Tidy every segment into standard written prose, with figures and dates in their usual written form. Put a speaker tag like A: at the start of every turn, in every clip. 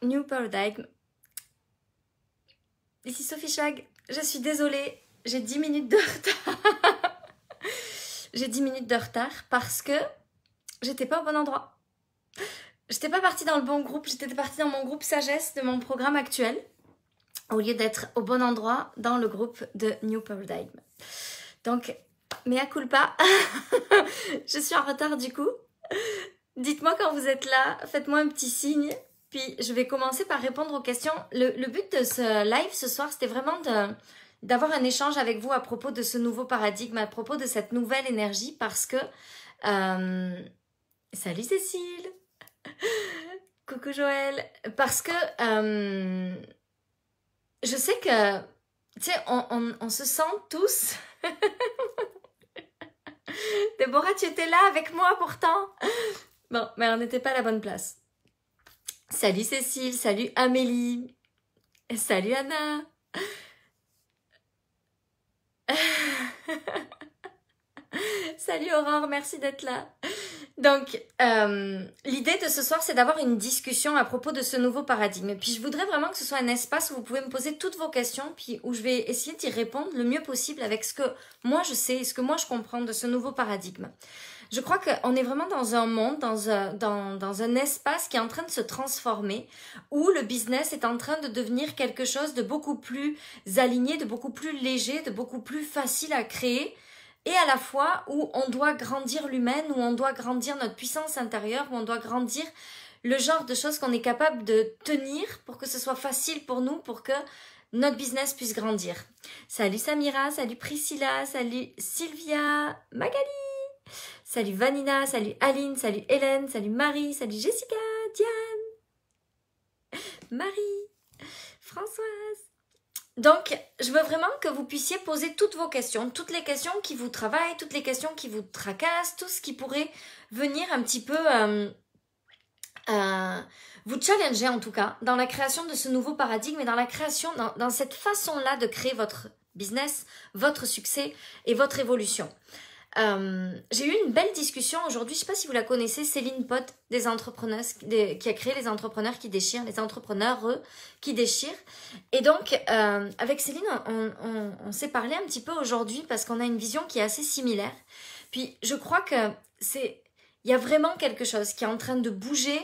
A: New Paradigm. Ici Sophie Chag, je suis désolée, j'ai 10 minutes de retard. J'ai 10 minutes de retard parce que j'étais pas au bon endroit. J'étais pas partie dans le bon groupe, j'étais partie dans mon groupe sagesse de mon programme actuel au lieu d'être au bon endroit dans le groupe de New Paradigm. Donc, mea culpa, je suis en retard du coup. Dites-moi quand vous êtes là, faites-moi un petit signe. Puis je vais commencer par répondre aux questions. Le but de ce live ce soir, c'était vraiment d'avoir un échange avec vous à propos de ce nouveau paradigme, à propos de cette nouvelle énergie, parce que... Salut Cécile. Coucou Joël. Parce que je sais que, tu sais, on se sent tous... Déborah, tu étais là avec moi pourtant. Bon, mais on n'était pas à la bonne place. Salut Cécile, salut Amélie, salut Anna. Salut Aurore, merci d'être là. Donc, l'idée de ce soir, c'est d'avoir une discussion à propos de ce nouveau paradigme. Puis je voudrais vraiment que ce soit un espace où vous pouvez me poser toutes vos questions, puis où je vais essayer d'y répondre le mieux possible avec ce que moi je sais, ce que moi je comprends de ce nouveau paradigme. Je crois qu'on est vraiment dans un monde, dans un espace qui est en train de se transformer, où le business est en train de devenir quelque chose de beaucoup plus aligné, de beaucoup plus léger, de beaucoup plus facile à créer, et à la fois où on doit grandir l'humaine, où on doit grandir notre puissance intérieure, où on doit grandir le genre de choses qu'on est capable de tenir pour que ce soit facile pour nous, pour que notre business puisse grandir. Salut Samira, salut Priscilla, salut Sylvia, Magali. Salut Vanina, salut Aline, salut Hélène, salut Marie, salut Jessica, Diane, Marie, Françoise. Donc, je veux vraiment que vous puissiez poser toutes vos questions, toutes les questions qui vous travaillent, toutes les questions qui vous tracassent, tout ce qui pourrait venir un petit peu vous challenger en tout cas dans la création de ce nouveau paradigme et dans la création, dans cette façon-là de créer votre business, votre succès et votre évolution. J'ai eu une belle discussion aujourd'hui, je ne sais pas si vous la connaissez, Céline Pot des entrepreneurs, qui a créé les entrepreneurs qui déchirent, les entrepreneurs qui déchirent. Et donc avec Céline on s'est parlé un petit peu aujourd'hui parce qu'on a une vision qui est assez similaire. Puis je crois que il y a vraiment quelque chose qui est en train de bouger,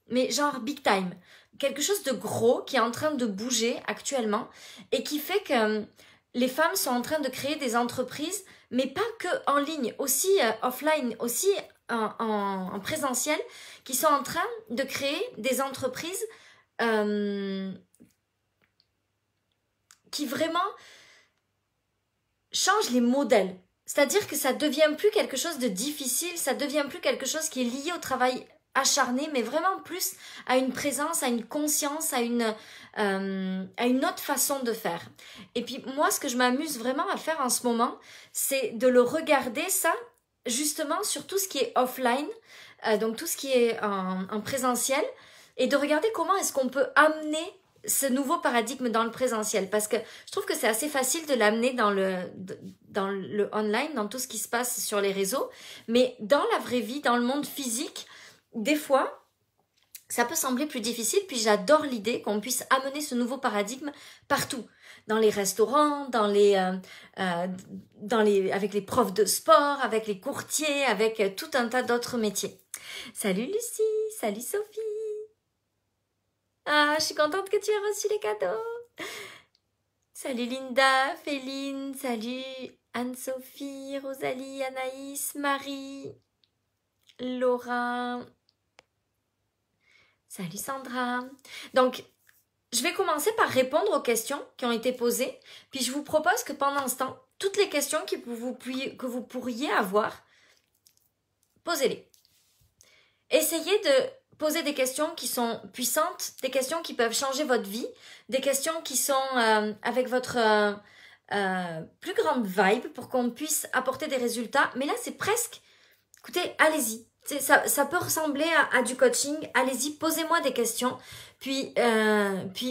A: mais genre big time, quelque chose de gros qui est en train de bouger actuellement et qui fait que les femmes sont en train de créer des entreprises, mais pas que en ligne, aussi offline, aussi en présentiel, qui sont en train de créer des entreprises qui vraiment changent les modèles. C'est-à-dire que ça ne devient plus quelque chose de difficile, ça ne devient plus quelque chose qui est lié au travail acharné, mais vraiment plus à une présence, à une conscience, à une autre façon de faire. Et puis moi, ce que je m'amuse vraiment à faire en ce moment, c'est de le regarder ça, justement sur tout ce qui est offline, donc tout ce qui est en présentiel, et de regarder comment est-ce qu'on peut amener ce nouveau paradigme dans le présentiel, parce que je trouve que c'est assez facile de l'amener dans le online, dans tout ce qui se passe sur les réseaux, mais dans la vraie vie, dans le monde physique, des fois, ça peut sembler plus difficile, puis j'adore l'idée qu'on puisse amener ce nouveau paradigme partout, dans les restaurants, avec les profs de sport, avec les courtiers, avec tout un tas d'autres métiers. Salut Lucie, salut Sophie. Ah, je suis contente que tu aies reçu les cadeaux. Salut Linda, Féline, salut Anne-Sophie, Rosalie, Anaïs, Marie, Laura. Salut Sandra. Donc, je vais commencer par répondre aux questions qui ont été posées. Puis je vous propose que pendant ce temps, toutes les questions que vous pourriez avoir, posez-les. Essayez de poser des questions qui sont puissantes, des questions qui peuvent changer votre vie, des questions qui sont avec votre plus grande vibe pour qu'on puisse apporter des résultats. Mais là, c'est presque... Écoutez, allez-y. Ça peut ressembler à du coaching. Allez-y, posez-moi des questions. Puis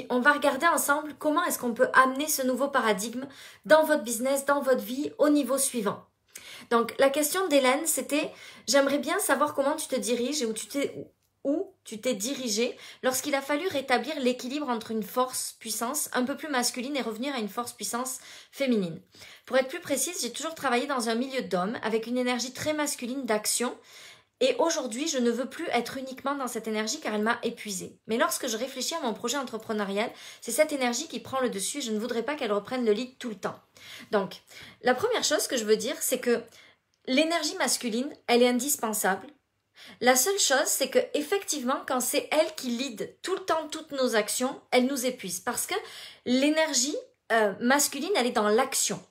A: on va regarder ensemble comment est-ce qu'on peut amener ce nouveau paradigme dans votre business, dans votre vie, au niveau suivant. Donc, la question d'Hélène, c'était « J'aimerais bien savoir comment tu te diriges et où tu t'es dirigé lorsqu'il a fallu rétablir l'équilibre entre une force-puissance un peu plus masculine et revenir à une force-puissance féminine. Pour être plus précise, j'ai toujours travaillé dans un milieu d'hommes avec une énergie très masculine d'action et aujourd'hui, je ne veux plus être uniquement dans cette énergie car elle m'a épuisée. Mais lorsque je réfléchis à mon projet entrepreneurial, c'est cette énergie qui prend le dessus et je ne voudrais pas qu'elle reprenne le lead tout le temps. Donc, la première chose que je veux dire, c'est que l'énergie masculine, elle est indispensable. La seule chose, c'est que effectivement, quand c'est elle qui lead tout le temps toutes nos actions, elle nous épuise. Parce que l'énergie masculine, elle est dans l'action,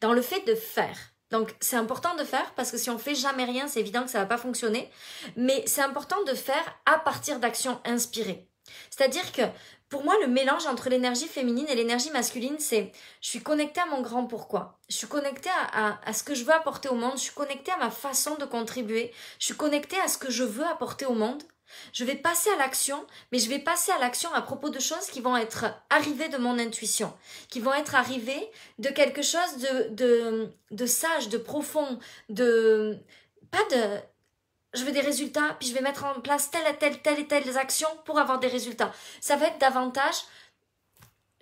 A: dans le fait de faire. Donc, c'est important de faire parce que si on fait jamais rien, c'est évident que ça va pas fonctionner. Mais c'est important de faire à partir d'actions inspirées. C'est-à-dire que pour moi, le mélange entre l'énergie féminine et l'énergie masculine, c'est je suis connectée à mon grand pourquoi. Je suis connectée à ce que je veux apporter au monde. Je suis connectée à ma façon de contribuer. Je suis connectée à ce que je veux apporter au monde. Je vais passer à l'action, mais je vais passer à l'action à propos de choses qui vont être arrivées de mon intuition, qui vont être arrivées de quelque chose de sage, de profond, pas de... Je veux des résultats, puis je vais mettre en place telle et telle action pour avoir des résultats. Ça va être davantage,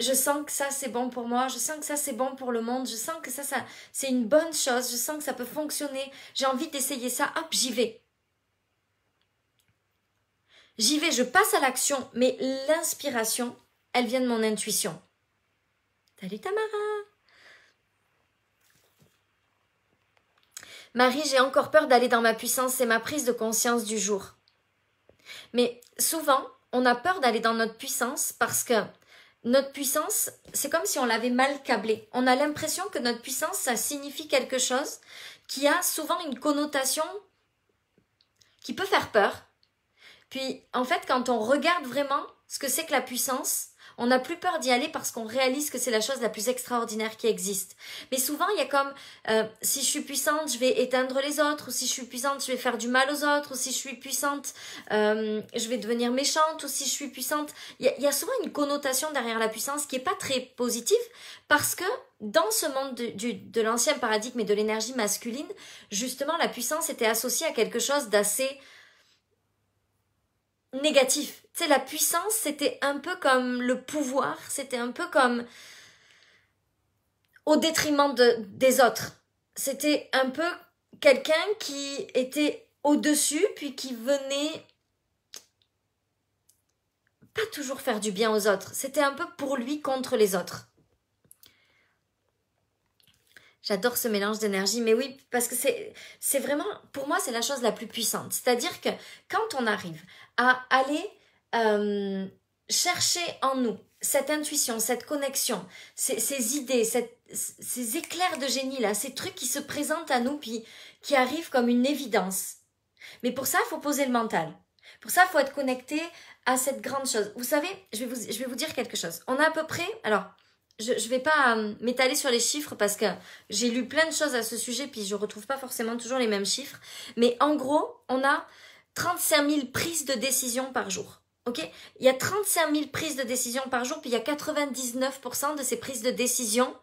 A: je sens que ça c'est bon pour moi, je sens que ça c'est bon pour le monde, je sens que ça c'est une bonne chose, je sens que ça peut fonctionner, j'ai envie d'essayer ça, hop, j'y vais. J'y vais, je passe à l'action, mais l'inspiration, elle vient de mon intuition. Salut Tamara! Marie, j'ai encore peur d'aller dans ma puissance, c'est ma prise de conscience du jour. Mais souvent, on a peur d'aller dans notre puissance parce que notre puissance, c'est comme si on l'avait mal câblée. On a l'impression que notre puissance, ça signifie quelque chose qui a souvent une connotation qui peut faire peur. Puis, en fait, quand on regarde vraiment ce que c'est que la puissance, on n'a plus peur d'y aller parce qu'on réalise que c'est la chose la plus extraordinaire qui existe. Mais souvent, il y a comme, si je suis puissante, je vais éteindre les autres, ou si je suis puissante, je vais faire du mal aux autres, ou si je suis puissante, je vais devenir méchante, ou si je suis puissante. Il y a souvent une connotation derrière la puissance qui n'est pas très positive, parce que dans ce monde de l'ancien paradigme et de l'énergie masculine, justement, la puissance était associée à quelque chose d'assez négatif. Tu sais, la puissance, c'était un peu comme le pouvoir, c'était un peu comme au détriment des autres. C'était un peu quelqu'un qui était au-dessus, puis qui venait pas toujours faire du bien aux autres. C'était un peu pour lui contre les autres. J'adore ce mélange d'énergie, mais oui, parce que c'est vraiment, pour moi, c'est la chose la plus puissante. C'est-à-dire que quand on arrive à aller chercher en nous cette intuition, cette connexion, ces idées, ces éclairs de génie là, ces trucs qui se présentent à nous puis qui arrivent comme une évidence. Mais pour ça, il faut poser le mental. Pour ça, il faut être connecté à cette grande chose. Vous savez, je vais vous dire quelque chose. On a à peu près, alors, je vais pas m'étaler sur les chiffres parce que j'ai lu plein de choses à ce sujet puis je retrouve pas forcément toujours les mêmes chiffres. Mais en gros, on a 35 000 prises de décision par jour. Ok ? Il y a 35 000 prises de décision par jour, puis il y a 99% de ces prises de décision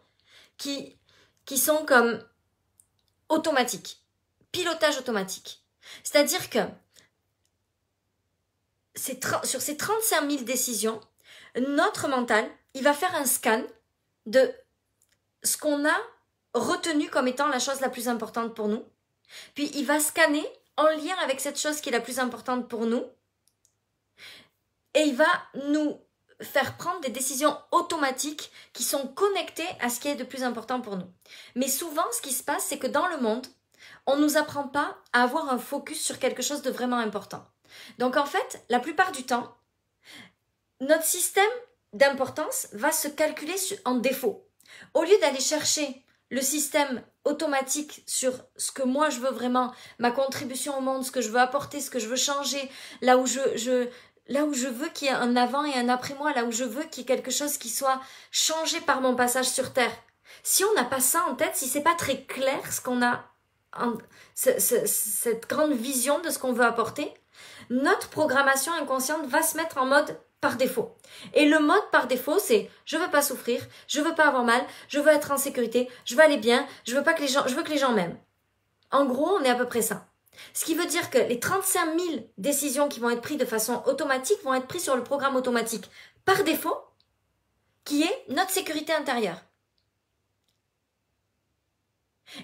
A: qui sont comme automatiques. Pilotage automatique. C'est-à-dire que sur ces 35 000 décisions, notre mental, il va faire un scan de ce qu'on a retenu comme étant la chose la plus importante pour nous. Puis il va scanner en lien avec cette chose qui est la plus importante pour nous. Et il va nous faire prendre des décisions automatiques qui sont connectées à ce qui est de plus important pour nous. Mais souvent, ce qui se passe, c'est que dans le monde, on ne nous apprend pas à avoir un focus sur quelque chose de vraiment important. Donc en fait, la plupart du temps, notre système d'importance va se calculer en défaut. Au lieu d'aller chercher le système automatique sur ce que moi je veux vraiment, ma contribution au monde, ce que je veux apporter, ce que je veux changer, là où je veux qu'il y ait un avant et un après moi, là où je veux qu'il y ait quelque chose qui soit changé par mon passage sur Terre. Si on n'a pas ça en tête, si c'est pas très clair ce qu'on a, cette grande vision de ce qu'on veut apporter, notre programmation inconsciente va se mettre en mode par défaut. Et le mode par défaut, c'est je veux pas souffrir, je veux pas avoir mal, je veux être en sécurité, je veux aller bien, je veux que les gens m'aiment. En gros, on est à peu près ça. Ce qui veut dire que les 35 000 décisions qui vont être prises de façon automatique vont être prises sur le programme automatique par défaut, qui est notre sécurité intérieure.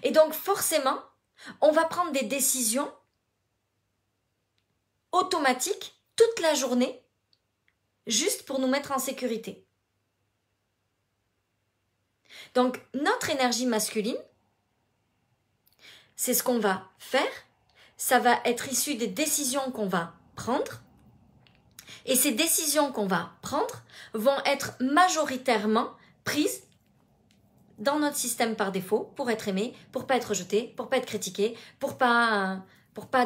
A: Et donc forcément, on va prendre des décisions automatiques toute la journée, juste pour nous mettre en sécurité. Donc notre énergie masculine, c'est ce qu'on va faire, ça va être issu des décisions qu'on va prendre, et ces décisions qu'on va prendre vont être majoritairement prises dans notre système par défaut pour être aimé, pour pas être rejeté, pour pas être critiqué, pour pas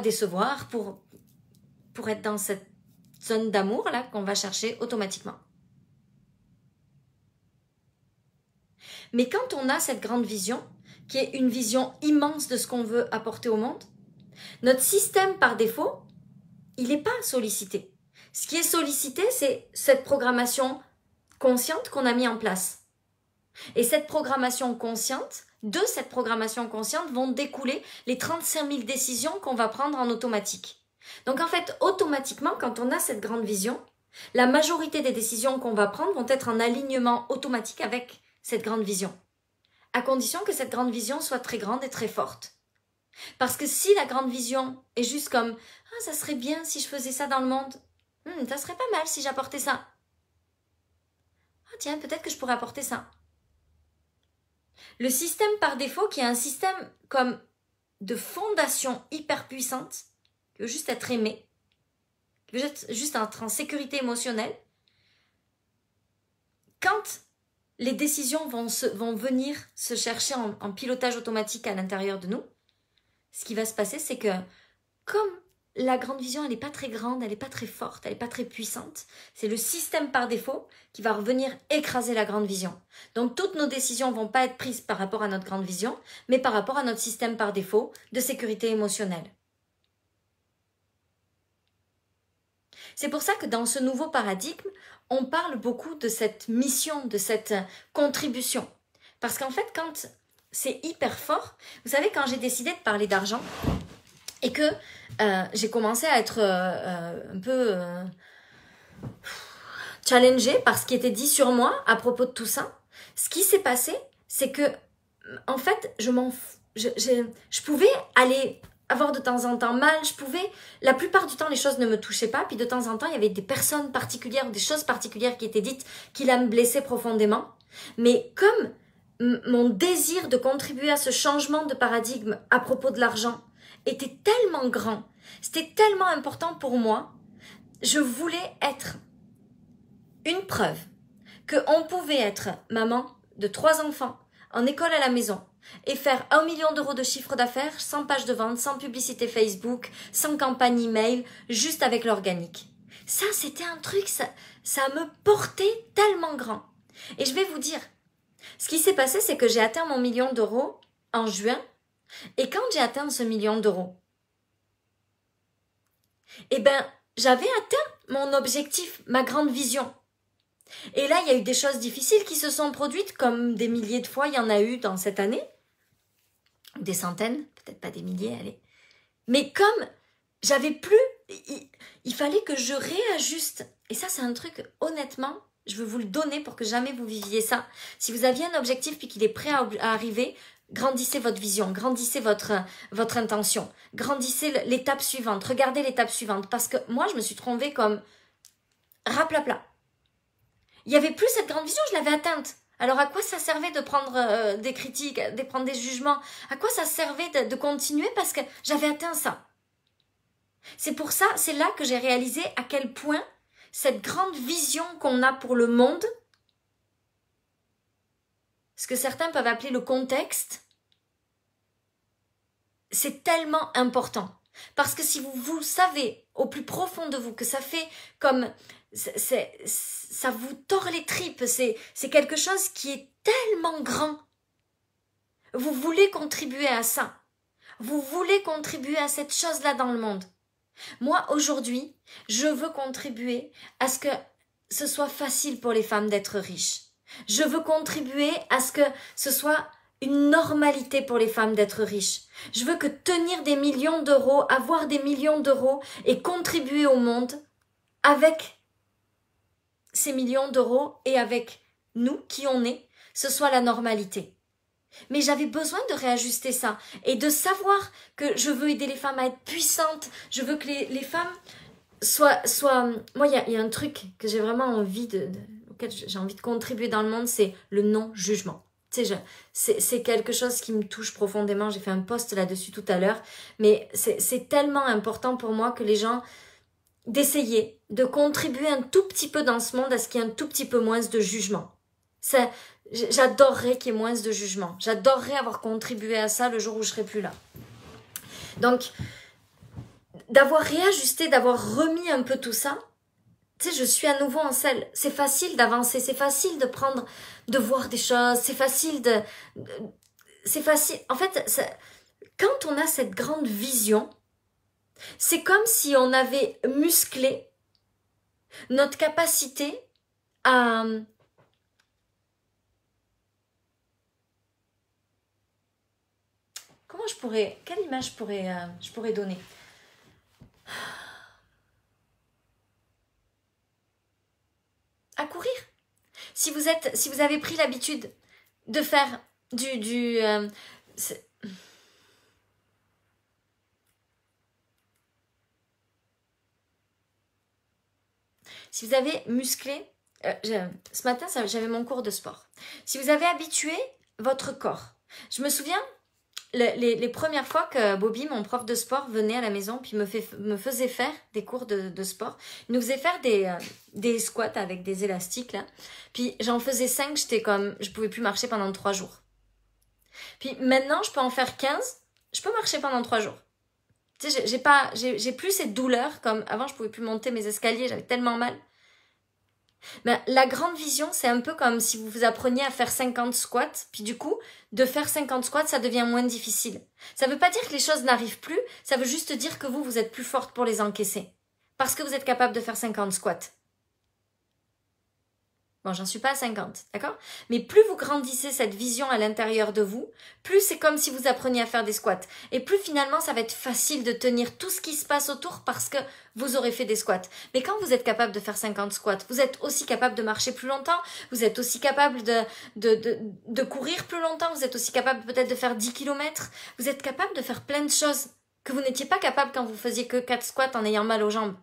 A: décevoir, pour être dans cette zone d'amour là qu'on va chercher automatiquement. Mais quand on a cette grande vision, qui est une vision immense de ce qu'on veut apporter au monde, notre système par défaut, il n'est pas sollicité. Ce qui est sollicité, c'est cette programmation consciente qu'on a mis en place. Et cette programmation consciente, de cette programmation consciente vont découler les 35 000 décisions qu'on va prendre en automatique. Donc en fait, automatiquement, quand on a cette grande vision, la majorité des décisions qu'on va prendre vont être en alignement automatique avec cette grande vision. À condition que cette grande vision soit très grande et très forte. Parce que si la grande vision est juste comme « Ah, ça serait bien si je faisais ça dans le monde. Ça serait pas mal si j'apportais ça. Ah tiens, peut-être que je pourrais apporter ça. » Le système par défaut, qui est un système comme de fondation hyper puissante, qui veut juste être aimé, qui veut juste être en sécurité émotionnelle, quand les décisions vont venir se chercher en pilotage automatique à l'intérieur de nous, ce qui va se passer, c'est que comme la grande vision, elle n'est pas très grande, elle n'est pas très forte, elle n'est pas très puissante, c'est le système par défaut qui va revenir écraser la grande vision. Donc toutes nos décisions ne vont pas être prises par rapport à notre grande vision, mais par rapport à notre système par défaut de sécurité émotionnelle. C'est pour ça que dans ce nouveau paradigme, on parle beaucoup de cette mission, de cette contribution. Parce qu'en fait, quand c'est hyper fort, vous savez, quand j'ai décidé de parler d'argent et que j'ai commencé à être un peu challengée par ce qui était dit sur moi à propos de tout ça, ce qui s'est passé, c'est que, en fait, je pouvais aller avoir de temps en temps mal, la plupart du temps les choses ne me touchaient pas, puis de temps en temps il y avait des personnes particulières ou des choses particulières qui étaient dites qui là me blessaient profondément, mais comme mon désir de contribuer à ce changement de paradigme à propos de l'argent était tellement grand, c'était tellement important pour moi, je voulais être une preuve qu'on pouvait être maman de 3 enfants, en école à la maison, et faire 1 million d'euros de chiffre d'affaires sans page de vente, sans publicité Facebook, sans campagne email, juste avec l'organique. Ça, c'était un truc, ça me portait tellement grand. Et je vais vous dire, ce qui s'est passé, c'est que j'ai atteint mon 1 million d'euros en juin, et quand j'ai atteint ce 1 million d'euros, eh ben, j'avais atteint mon objectif, ma grande vision. Et là, il y a eu des choses difficiles qui se sont produites, comme des milliers de fois, il y en a eu dans cette année. Des centaines, peut-être pas des milliers, allez. Mais comme j'avais plus, il fallait que je réajuste. Et ça, c'est un truc, honnêtement, je veux vous le donner pour que jamais vous viviez ça. Si vous aviez un objectif puis qu'il est prêt à arriver, grandissez votre vision, grandissez votre intention, grandissez l'étape suivante, regardez l'étape suivante. Parce que moi, je me suis trouvée comme raplapla. Il n'y avait plus cette grande vision, je l'avais atteinte. Alors à quoi ça servait de prendre des critiques, de prendre des jugements? À quoi ça servait de continuer parce que j'avais atteint ça? C'est pour ça, c'est là que j'ai réalisé à quel point cette grande vision qu'on a pour le monde, ce que certains peuvent appeler le contexte, c'est tellement important. Parce que si vous savez au plus profond de vous que ça fait comme... ça vous tord les tripes, c'est quelque chose qui est tellement grand. Vous voulez contribuer à ça. Vous voulez contribuer à cette chose-là dans le monde. Moi, aujourd'hui, je veux contribuer à ce que ce soit facile pour les femmes d'être riches. Je veux contribuer à ce que ce soit une normalité pour les femmes d'être riches. Je veux que tenir des millions d'euros, avoir des millions d'euros et contribuer au monde avec ces millions d'euros et avec nous qui on est, ce soit la normalité. Mais j'avais besoin de réajuster ça et de savoir que je veux aider les femmes à être puissantes. Je veux que les femmes soient... Moi, il y a un truc que j'ai vraiment envie auquel j'ai envie de contribuer dans le monde, c'est le non-jugement. Tu sais, c'est quelque chose qui me touche profondément. J'ai fait un post là-dessus tout à l'heure. Mais c'est tellement important pour moi que les gens d'essayer de contribuer un tout petit peu dans ce monde à ce qu'il y ait un tout petit peu moins de jugement. J'adorerais qu'il y ait moins de jugement. J'adorerais avoir contribué à ça le jour où je serai plus là. Donc, d'avoir réajusté, d'avoir remis un peu tout ça, tu sais, je suis à nouveau en selle. C'est facile d'avancer, c'est facile de voir des choses, c'est facile c'est facile. En fait, quand on a cette grande vision, c'est comme si on avait musclé notre capacité à... Quelle image je pourrais donner? À courir. Si vous avez pris l'habitude de faire si vous avez musclé, ce matin j'avais mon cours de sport. Si vous avez habitué votre corps, je me souviens les premières fois que Bobby, mon prof de sport, venait à la maison puis me faisait faire des cours de sport. Il nous faisait faire des squats avec des élastiques là. Puis j'en faisais 5, je pouvais plus marcher pendant 3 jours. Puis maintenant, je peux en faire 15, je peux marcher pendant 3 jours. Tu sais, j'ai plus cette douleur comme avant, je pouvais plus monter mes escaliers, j'avais tellement mal. Ben, la grande vision, c'est un peu comme si vous appreniez à faire 50 squats, puis du coup, de faire 50 squats, ça devient moins difficile. Ça veut pas dire que les choses n'arrivent plus, ça veut juste dire que vous êtes plus forte pour les encaisser. Parce que vous êtes capable de faire 50 squats. Bon, j'en suis pas à 50, d'accord? Mais plus vous grandissez cette vision à l'intérieur de vous, plus c'est comme si vous appreniez à faire des squats. Et plus finalement, ça va être facile de tenir tout ce qui se passe autour parce que vous aurez fait des squats. Mais quand vous êtes capable de faire 50 squats, vous êtes aussi capable de marcher plus longtemps, vous êtes aussi capable de courir plus longtemps, vous êtes aussi capable peut-être de faire 10 km, vous êtes capable de faire plein de choses que vous n'étiez pas capable quand vous faisiez que 4 squats en ayant mal aux jambes.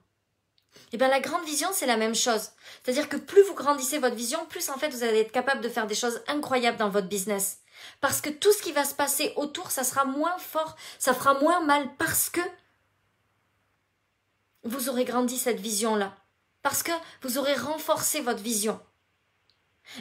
A: Et bien la grande vision, c'est la même chose. C'est-à-dire que plus vous grandissez votre vision, plus en fait vous allez être capable de faire des choses incroyables dans votre business. Parce que tout ce qui va se passer autour, ça sera moins fort, ça fera moins mal parce que vous aurez grandi cette vision-là. Parce que vous aurez renforcé votre vision.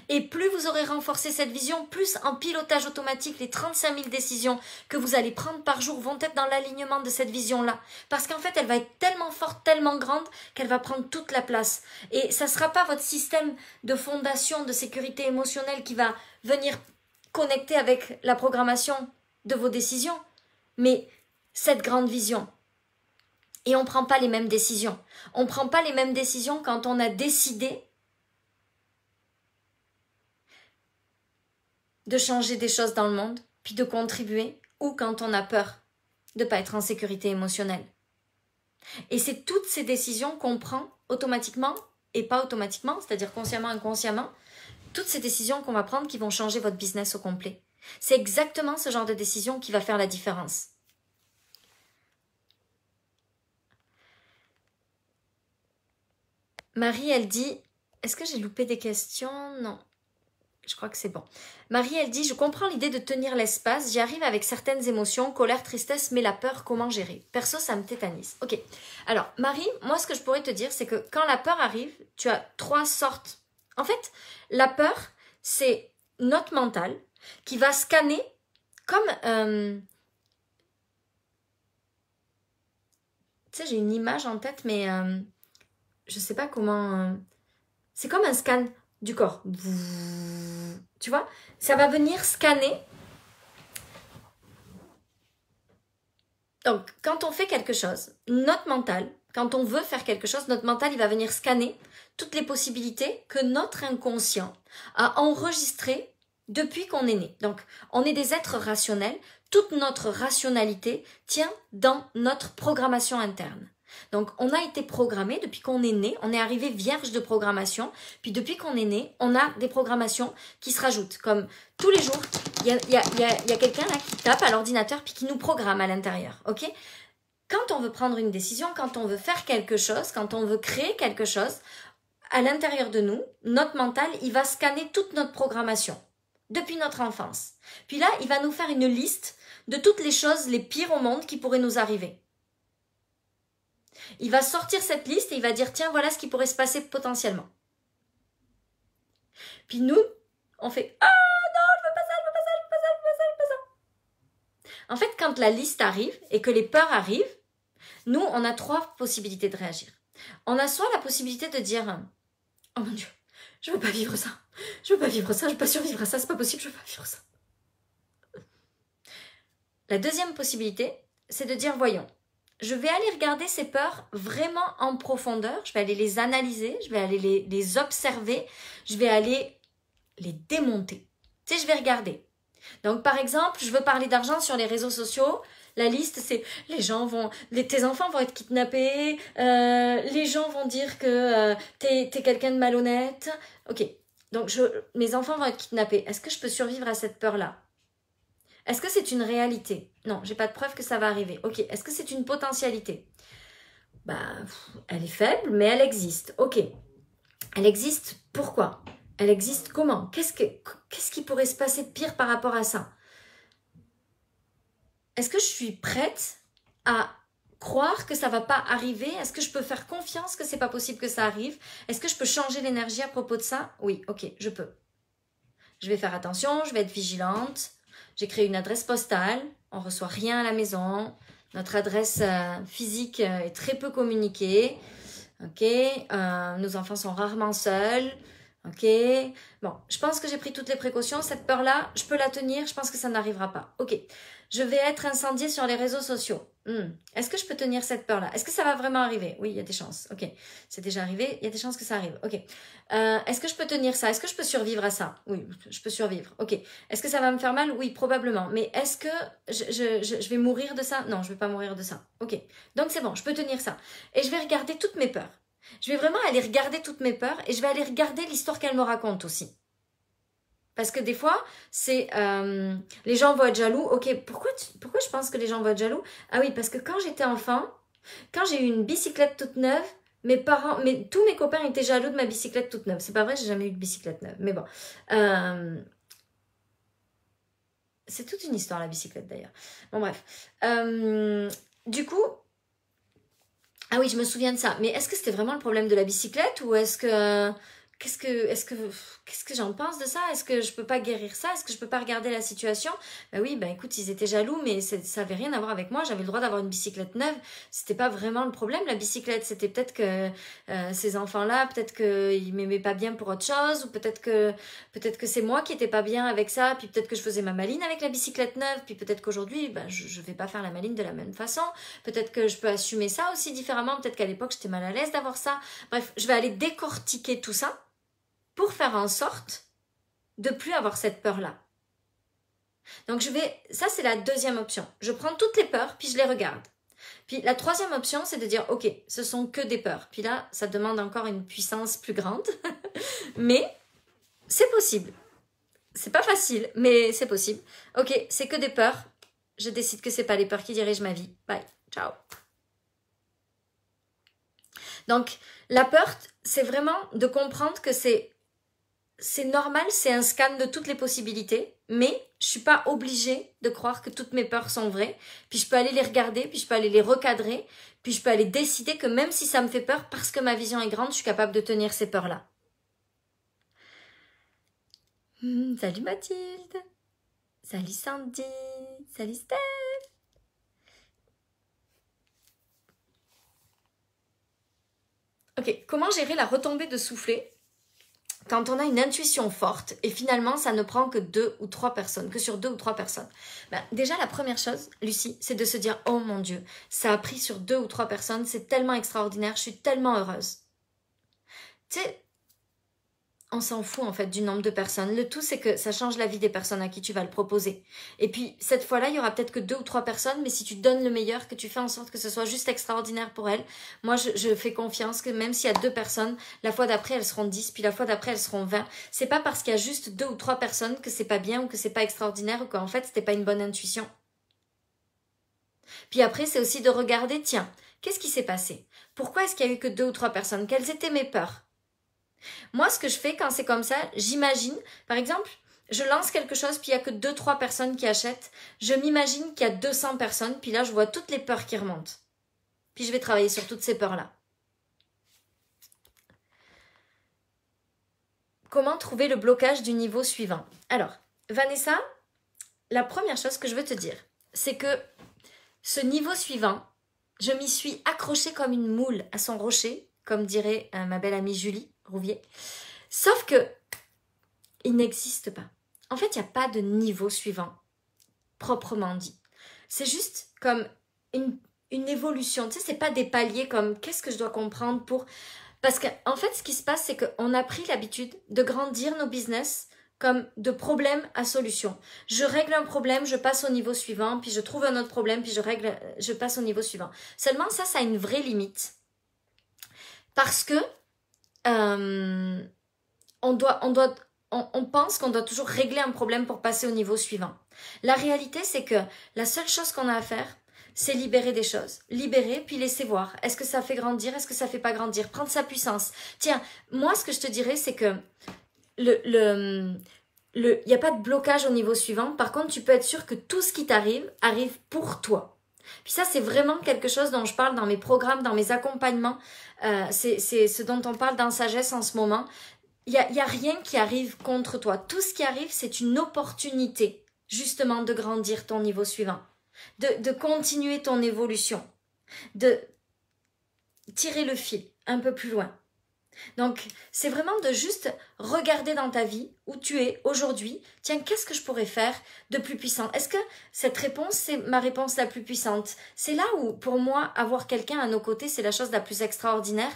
A: Et plus vous aurez renforcé cette vision, plus en pilotage automatique, les 35 000 décisions que vous allez prendre par jour vont être dans l'alignement de cette vision-là. Parce qu'en fait, elle va être tellement forte, tellement grande, qu'elle va prendre toute la place. Et ça ne sera pas votre système de fondation, de sécurité émotionnelle qui va venir connecter avec la programmation de vos décisions, mais cette grande vision. Et on ne prend pas les mêmes décisions. On ne prend pas les mêmes décisions quand on a décidé de changer des choses dans le monde, puis de contribuer, ou quand on a peur de ne pas être en sécurité émotionnelle. Et c'est toutes ces décisions qu'on prend automatiquement et pas automatiquement, c'est-à-dire consciemment, inconsciemment, toutes ces décisions qu'on va prendre qui vont changer votre business au complet. C'est exactement ce genre de décision qui va faire la différence. Marie, elle dit, est-ce que j'ai loupé des questions? Non. Je crois que c'est bon. Marie, elle dit, je comprends l'idée de tenir l'espace. J'y arrive avec certaines émotions, colère, tristesse, mais la peur, comment gérer? Perso, ça me tétanise. Ok. Alors, Marie, moi, ce que je pourrais te dire, c'est que quand la peur arrive, tu as 3 sortes. En fait, la peur, c'est notre mental qui va scanner comme... tu sais, j'ai une image en tête, mais je sais pas comment... c'est comme un scan du corps. Tu vois, ça va venir scanner. Donc, quand on fait quelque chose, notre mental, quand on veut faire quelque chose, notre mental, il va venir scanner toutes les possibilités que notre inconscient a enregistrées depuis qu'on est né. Donc, on est des êtres rationnels. Toute notre rationalité tient dans notre programmation interne. Donc, on a été programmé depuis qu'on est né. On est arrivé vierge de programmation. Puis, depuis qu'on est né, on a des programmations qui se rajoutent. Comme tous les jours, il y a quelqu'un là qui tape à l'ordinateur puis qui nous programme à l'intérieur. Ok ? Quand on veut prendre une décision, quand on veut faire quelque chose, quand on veut créer quelque chose, à l'intérieur de nous, notre mental, il va scanner toute notre programmation depuis notre enfance. Puis là, il va nous faire une liste de toutes les choses les pires au monde qui pourraient nous arriver. Il va sortir cette liste et il va dire, tiens, voilà ce qui pourrait se passer potentiellement. Puis nous, on fait, ah non, je veux pas ça, je veux pas ça, je veux pas ça, je veux pas ça, je veux pas ça. En fait, quand la liste arrive et que les peurs arrivent, nous, on a 3 possibilités de réagir. On a soit la possibilité de dire, oh mon Dieu, je veux pas vivre ça, je veux pas vivre ça, je veux pas survivre à ça, c'est pas possible, je veux pas vivre ça. La deuxième possibilité, c'est de dire, voyons, je vais aller regarder ces peurs vraiment en profondeur, je vais aller les analyser, je vais aller les observer, je vais aller les démonter. Tu sais, je vais regarder. Donc, par exemple, je veux parler d'argent sur les réseaux sociaux. La liste, c'est tes enfants vont être kidnappés, les gens vont dire que t'es quelqu'un de malhonnête. Ok, donc mes enfants vont être kidnappés. Est-ce que je peux survivre à cette peur-là? Est-ce que c'est une réalité? Non, j'ai pas de preuve que ça va arriver. Ok, est-ce que c'est une potentialité? Elle est faible, mais elle existe. Ok, elle existe pourquoi? Elle existe comment? Qu'est-ce qui pourrait se passer de pire par rapport à ça? Est-ce que je suis prête à croire que ça va pas arriver? Est-ce que je peux faire confiance que c'est pas possible que ça arrive? Est-ce que je peux changer l'énergie à propos de ça? Oui, ok, je peux. Je vais faire attention, je vais être vigilante. J'ai créé une adresse postale. On reçoit rien à la maison. Notre adresse physique est très peu communiquée. Ok, nos enfants sont rarement seuls. Ok, bon, je pense que j'ai pris toutes les précautions. Cette peur-là, je peux la tenir. Je pense que ça n'arrivera pas. Ok, je vais être incendiée sur les réseaux sociaux. Est-ce que je peux tenir cette peur-là? Est-ce que ça va vraiment arriver? Oui, il y a des chances. Ok, c'est déjà arrivé. Il y a des chances que ça arrive. Ok, est-ce que je peux tenir ça? Est-ce que je peux survivre à ça? Oui, je peux survivre. Ok, est-ce que ça va me faire mal? Oui, probablement. Mais est-ce que je vais mourir de ça? Non, je vais pas mourir de ça. Ok, donc c'est bon, je peux tenir ça. Et je vais regarder toutes mes peurs. Je vais vraiment aller regarder toutes mes peurs et je vais aller regarder l'histoire qu'elle me raconte aussi. Parce que des fois, c'est les gens vont être jaloux. Ok, pourquoi je pense que les gens vont être jaloux? Ah oui, parce que quand j'étais enfant, quand j'ai eu une bicyclette toute neuve, tous mes copains étaient jaloux de ma bicyclette toute neuve. C'est pas vrai, j'ai jamais eu de bicyclette neuve. Mais bon, c'est toute une histoire la bicyclette d'ailleurs. Bon bref, du coup. Ah oui, je me souviens de ça. Mais est-ce que c'était vraiment le problème de la bicyclette ou est-ce que... Qu'est-ce que j'en pense de ça? Est-ce que je peux pas guérir ça? Est-ce que je peux pas regarder la situation? Ben oui, écoute, ils étaient jaloux, mais ça avait rien à voir avec moi. J'avais le droit d'avoir une bicyclette neuve. C'était pas vraiment le problème, la bicyclette. C'était peut-être que ces enfants-là, peut-être qu'ils m'aimaient pas bien pour autre chose, ou peut-être que c'est moi qui étais pas bien avec ça, puis peut-être que je faisais ma maline avec la bicyclette neuve, puis peut-être qu'aujourd'hui, je vais pas faire la maline de la même façon. Peut-être que je peux assumer ça aussi différemment. Peut-être qu'à l'époque, j'étais mal à l'aise d'avoir ça. Bref, je vais aller décortiquer tout ça pour faire en sorte de plus avoir cette peur-là. Donc ça c'est la deuxième option. Je prends toutes les peurs, puis je les regarde. Puis la troisième option, c'est de dire, ok, ce sont que des peurs. Puis là, ça demande encore une puissance plus grande. Mais c'est possible. C'est pas facile, mais c'est possible. Ok, c'est que des peurs. Je décide que c'est pas les peurs qui dirigent ma vie. Bye, ciao. Donc, la peur, c'est vraiment de comprendre que c'est normal, c'est un scan de toutes les possibilités, mais je suis pas obligée de croire que toutes mes peurs sont vraies, puis je peux aller les regarder, puis je peux aller les recadrer, puis je peux aller décider que même si ça me fait peur, parce que ma vision est grande, je suis capable de tenir ces peurs-là. Salut Mathilde, salut Sandy, salut Steph. Ok, comment gérer la retombée de soufflet quand on a une intuition forte et finalement ça ne prend que 2 ou 3 personnes, que sur 2 ou 3 personnes? Déjà la première chose, Lucie, c'est de se dire, oh mon Dieu, ça a pris sur 2 ou 3 personnes, c'est tellement extraordinaire, je suis tellement heureuse. Tu sais, on s'en fout en fait du nombre de personnes. Le tout, c'est que ça change la vie des personnes à qui tu vas le proposer. Et puis, cette fois-là, il y aura peut-être que 2 ou 3 personnes, mais si tu donnes le meilleur, que tu fais en sorte que ce soit juste extraordinaire pour elles, moi, je fais confiance que même s'il y a 2 personnes, la fois d'après, elles seront 10, puis la fois d'après, elles seront 20. C'est pas parce qu'il y a juste 2 ou 3 personnes que c'est pas bien ou que c'est pas extraordinaire ou qu'en fait, c'était pas une bonne intuition. Puis après, c'est aussi de regarder, tiens, qu'est-ce qui s'est passé? Pourquoi est-ce qu'il y a eu que 2 ou 3 personnes? Quelles étaient mes peurs? Moi, ce que je fais quand c'est comme ça, j'imagine, par exemple, je lance quelque chose, puis il n'y a que 2-3 personnes qui achètent. Je m'imagine qu'il y a 200 personnes, puis là, je vois toutes les peurs qui remontent. Puis je vais travailler sur toutes ces peurs-là. Comment trouver le blocage du niveau suivant? Alors, Vanessa, la première chose que je veux te dire, c'est que ce niveau suivant, je m'y suis accrochée comme une moule à son rocher, comme dirait ma belle amie Julie Rouvier. Sauf que il n'existe pas. En fait, il n'y a pas de niveau suivant, proprement dit. C'est juste comme une évolution. Tu sais, c'est pas des paliers comme qu'est-ce que je dois comprendre pour... Parce qu'en fait, ce qui se passe, c'est qu'on a pris l'habitude de grandir nos business comme de problème à solution. Je règle un problème, je passe au niveau suivant, puis je trouve un autre problème, puis je passe au niveau suivant. Seulement, ça a une vraie limite. Parce que on pense qu'on doit toujours régler un problème pour passer au niveau suivant. La réalité, c'est que la seule chose qu'on a à faire, c'est libérer des choses. Libérer, puis laisser voir. Est-ce que ça fait grandir? Est-ce que ça fait pas grandir? Prendre sa puissance. Tiens, moi, ce que je te dirais, c'est que il n'y a pas de blocage au niveau suivant. Par contre, tu peux être sûr que tout ce qui t'arrive, arrive pour toi. Puis ça, c'est vraiment quelque chose dont je parle dans mes programmes, dans mes accompagnements. C'est ce dont on parle dans Sagesse en ce moment. Il y a rien qui arrive contre toi. Tout ce qui arrive, c'est une opportunité, justement, de grandir ton niveau suivant, de continuer ton évolution, de tirer le fil un peu plus loin. Donc, c'est vraiment de juste regarder dans ta vie où tu es aujourd'hui. Tiens, qu'est-ce que je pourrais faire de plus puissant? Est-ce que cette réponse, c'est ma réponse la plus puissante? C'est là où, pour moi, avoir quelqu'un à nos côtés, c'est la chose la plus extraordinaire.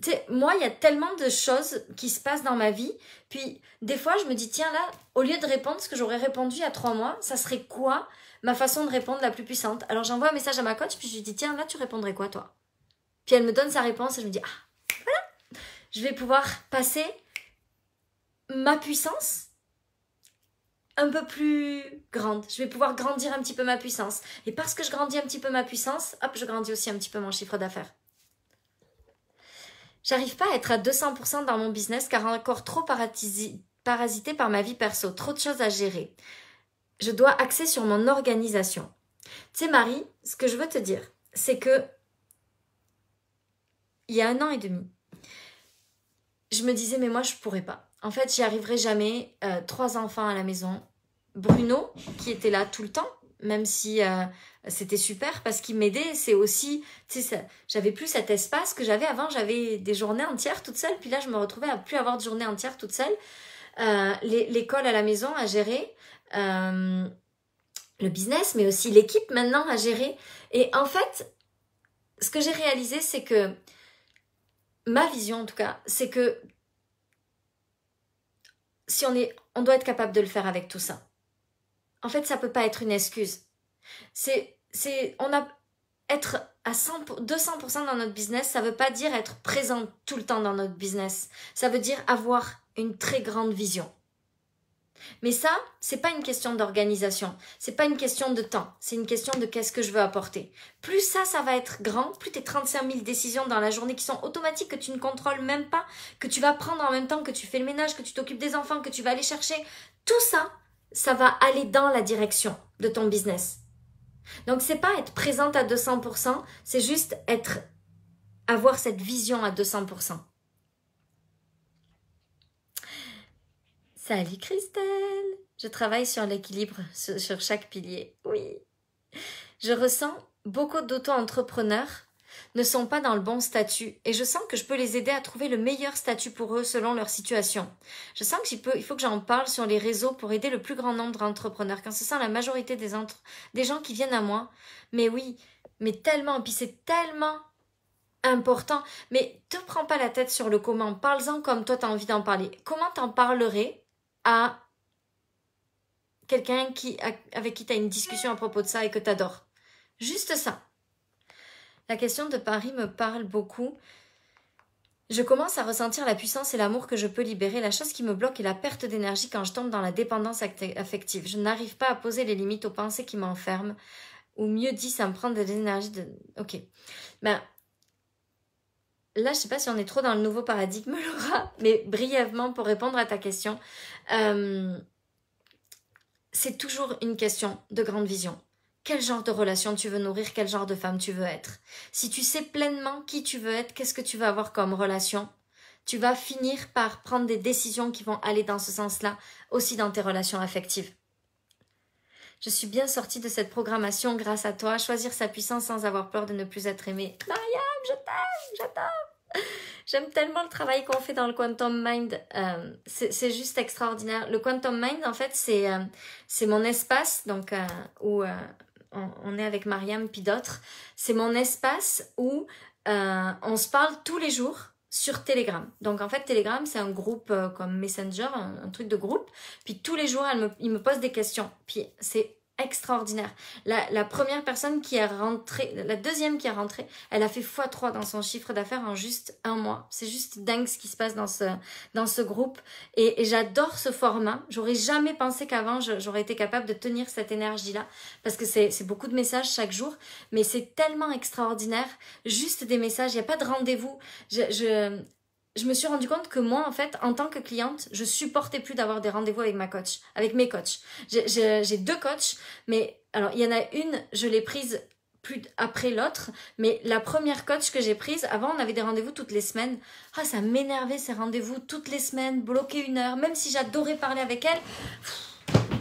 A: Tu sais, moi, il y a tellement de choses qui se passent dans ma vie. Puis, des fois, je me dis, tiens, là, au lieu de répondre ce que j'aurais répondu il y a 3 mois, ça serait quoi ma façon de répondre la plus puissante? Alors, j'envoie un message à ma coach, puis je lui dis, tiens, là, tu répondrais quoi, toi? Puis, elle me donne sa réponse et je me dis, ah, voilà, je vais pouvoir passer ma puissance un peu plus grande. Je vais pouvoir grandir un petit peu ma puissance. Et parce que je grandis un petit peu ma puissance, hop, je grandis aussi un petit peu mon chiffre d'affaires. J'arrive pas à être à 200% dans mon business car encore trop parasité par ma vie perso. Trop de choses à gérer. Je dois axer sur mon organisation. Tu sais, Marie, ce que je veux te dire, c'est que il y a 1 an et demi, je me disais, mais moi, je pourrais pas. En fait, j'y arriverai jamais. 3 enfants à la maison. Bruno, qui était là tout le temps, même si c'était super parce qu'il m'aidait, c'est aussi, tu sais, j'avais plus cet espace que j'avais avant, j'avais des journées entières toute seule, puis là je me retrouvais à plus avoir de journées entières toute seule, l'école à la maison à gérer, le business, mais aussi l'équipe maintenant à gérer, et en fait, ce que j'ai réalisé, c'est que, ma vision en tout cas, c'est que si on doit être capable de le faire avec tout ça. En fait, ça peut pas être une excuse. Être à 200% dans notre business, ça veut pas dire être présent tout le temps dans notre business. Ça veut dire avoir une très grande vision. Mais ça, c'est pas une question d'organisation. C'est pas une question de temps. C'est une question de qu'est-ce que je veux apporter. Plus ça va être grand, plus tes 35 000 décisions dans la journée qui sont automatiques, que tu ne contrôles même pas, que tu vas prendre en même temps que tu fais le ménage, que tu t'occupes des enfants, que tu vas aller chercher. Tout ça, ça va aller dans la direction de ton business. Donc, c'est pas être présente à 200%, c'est juste avoir cette vision à 200%. Salut Christelle! Je travaille sur l'équilibre sur chaque pilier. Oui. Je ressens beaucoup d'auto-entrepreneurs ne sont pas dans le bon statut et je sens que je peux les aider à trouver le meilleur statut pour eux selon leur situation. Je sens qu'il faut que j'en parle sur les réseaux pour aider le plus grand nombre d'entrepreneurs, quand ce sont la majorité des gens qui viennent à moi. Mais oui, mais tellement, puis c'est tellement important. Mais te prends pas la tête sur le comment. Parle-en comme toi, tu as envie d'en parler. Comment t'en parlerais à quelqu'un avec qui tu as une discussion à propos de ça et que tu adores? Juste ça. La question de Paris me parle beaucoup. Je commence à ressentir la puissance et l'amour que je peux libérer. La chose qui me bloque est la perte d'énergie quand je tombe dans la dépendance affective. Je n'arrive pas à poser les limites aux pensées qui m'enferment. Ou mieux dit, ça me prend de l'énergie de... Ok. Ben, là, je sais pas si on est trop dans le nouveau paradigme, Laura, mais brièvement, pour répondre à ta question, c'est toujours une question de grande vision. Quel genre de relation tu veux nourrir, quel genre de femme tu veux être. Si tu sais pleinement qui tu veux être, qu'est-ce que tu veux avoir comme relation, tu vas finir par prendre des décisions qui vont aller dans ce sens-là, aussi dans tes relations affectives. Je suis bien sortie de cette programmation grâce à toi. Choisir sa puissance sans avoir peur de ne plus être aimée. Mariam, je t'aime, j'adore. J'aime tellement le travail qu'on fait dans le Quantum Mind. C'est juste extraordinaire. Le Quantum Mind, en fait, c'est mon espace donc, où on est avec Mariam puis d'autres. C'est mon espace où on se parle tous les jours sur Telegram. Donc en fait, Telegram, c'est un groupe comme Messenger, un truc de groupe. Puis tous les jours, il me pose des questions. Puis c'est extraordinaire. La première personne qui est rentrée, la deuxième qui est rentrée, elle a fait x3 dans son chiffre d'affaires en juste un mois. C'est juste dingue ce qui se passe dans ce groupe. Et j'adore ce format. J'aurais jamais pensé qu'avant, j'aurais été capable de tenir cette énergie-là. Parce que c'est beaucoup de messages chaque jour. Mais c'est tellement extraordinaire. Juste des messages. Il n'y a pas de rendez-vous. Je me suis rendu compte que moi, en fait, en tant que cliente, je supportais plus d'avoir des rendez-vous avec avec mes coachs. J'ai 2 coachs, mais alors il y en a une, je l'ai prise plus après l'autre, mais la première coach que j'ai prise, avant on avait des rendez-vous toutes les semaines. Ah, ça m'énervait ces rendez-vous toutes les semaines, bloquer 1 heure, même si j'adorais parler avec elle.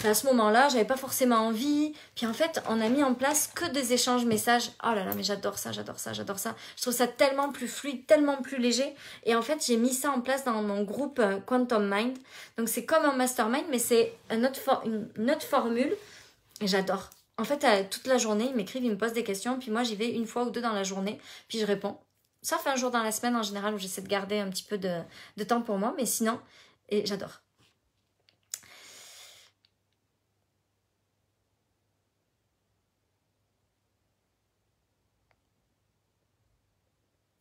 A: À ce moment-là, j'avais pas forcément envie. Puis en fait, on a mis en place que des échanges messages. Oh là là, mais j'adore ça, j'adore ça, j'adore ça. Je trouve ça tellement plus fluide, tellement plus léger. Et en fait, j'ai mis ça en place dans mon groupe Quantum Mind. Donc c'est comme un mastermind, mais c'est une autre formule. Et j'adore. En fait, toute la journée, ils m'écrivent, ils me posent des questions. Puis moi, j'y vais 1 fois ou 2 dans la journée. Puis je réponds. Sauf un jour dans la semaine en général où j'essaie de garder un petit peu de temps pour moi. Mais sinon, et j'adore.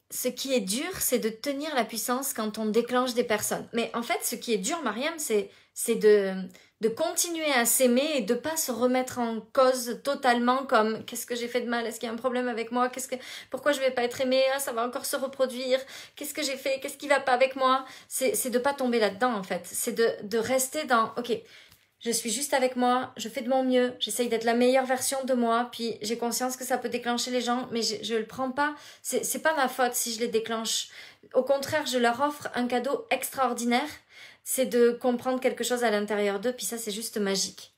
A: Ce qui est dur, c'est de tenir la puissance quand on déclenche des personnes. Mais en fait, ce qui est dur, Mariam, c'est de continuer à s'aimer et de pas se remettre en cause totalement comme qu'est-ce que j'ai fait de mal, est-ce qu'il y a un problème avec moi, pourquoi je vais pas être aimée, ah, ça va encore se reproduire, qu'est-ce que j'ai fait, qu'est-ce qui va pas avec moi. C'est de pas tomber là-dedans en fait. C'est de rester dans ok. Je suis juste avec moi, je fais de mon mieux, j'essaye d'être la meilleure version de moi, puis j'ai conscience que ça peut déclencher les gens, mais je le prends pas, c'est pas ma faute si je les déclenche. Au contraire, je leur offre un cadeau extraordinaire, c'est de comprendre quelque chose à l'intérieur d'eux, puis ça c'est juste magique.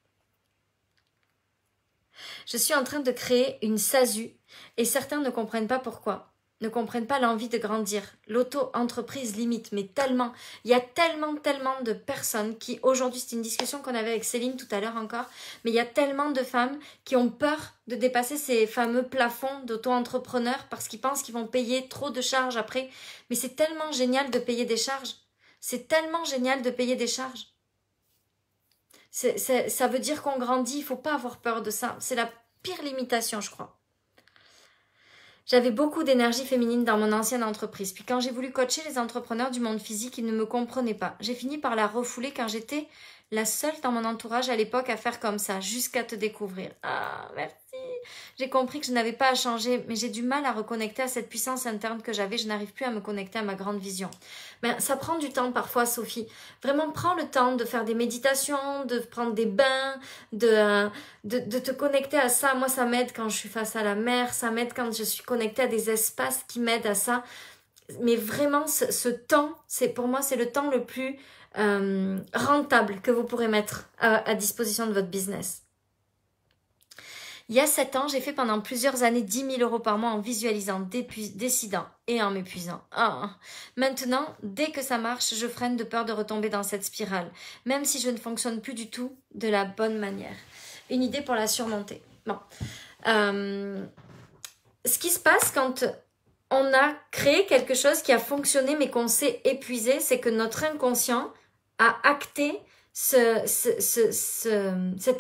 A: Je suis en train de créer une SASU, et certains ne comprennent pas pourquoi. Ne comprennent pas l'envie de grandir. L'auto-entreprise limite, mais tellement. Il y a tellement de personnes qui, aujourd'hui, c'est une discussion qu'on avait avec Céline tout à l'heure encore, mais il y a tellement de femmes qui ont peur de dépasser ces fameux plafonds d'auto-entrepreneurs parce qu'ils pensent qu'ils vont payer trop de charges après. Mais c'est tellement génial de payer des charges. C'est tellement génial de payer des charges. Ça veut dire qu'on grandit, il ne faut pas avoir peur de ça. C'est la pire limitation, je crois. J'avais beaucoup d'énergie féminine dans mon ancienne entreprise. Puis quand j'ai voulu coacher les entrepreneurs du monde physique, ils ne me comprenaient pas. J'ai fini par la refouler car j'étais la seule dans mon entourage à l'époque à faire comme ça, jusqu'à te découvrir. Ah, merci. J'ai compris que je n'avais pas à changer, mais j'ai du mal à reconnecter à cette puissance interne que j'avais. Je n'arrive plus à me connecter à ma grande vision. Ben, ça prend du temps parfois, Sophie. Vraiment, prends le temps de faire des méditations, de prendre des bains, de te connecter à ça. Moi, ça m'aide quand je suis face à la mer. Ça m'aide quand je suis connectée à des espaces qui m'aident à ça. Mais vraiment, ce temps, pour moi, c'est le temps le plus rentable que vous pourrez mettre à disposition de votre business. Il y a 7 ans, j'ai fait pendant plusieurs années 10 000 € par mois en visualisant, décidant et en m'épuisant. Ah. Maintenant, dès que ça marche, je freine de peur de retomber dans cette spirale, même si je ne fonctionne plus du tout de la bonne manière. Une idée pour la surmonter. Bon. Ce qui se passe quand on a créé quelque chose qui a fonctionné mais qu'on s'est épuisé, c'est que notre inconscient a acté cet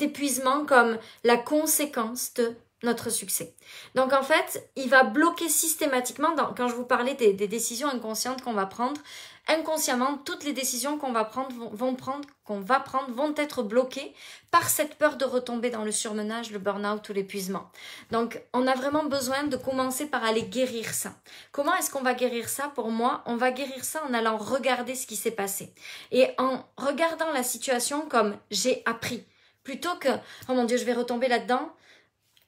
A: épuisement comme la conséquence de notre succès. Donc en fait, il va bloquer systématiquement, quand je vous parlais des décisions inconscientes qu'on va prendre, inconsciemment, toutes les décisions qu'on va prendre vont être bloquées par cette peur de retomber dans le surmenage, le burn-out ou l'épuisement. Donc on a vraiment besoin de commencer par aller guérir ça. Comment est-ce qu'on va guérir ça? Pour moi, on va guérir ça en allant regarder ce qui s'est passé. Et en regardant la situation comme j'ai appris. Plutôt que, oh mon Dieu, je vais retomber là-dedans.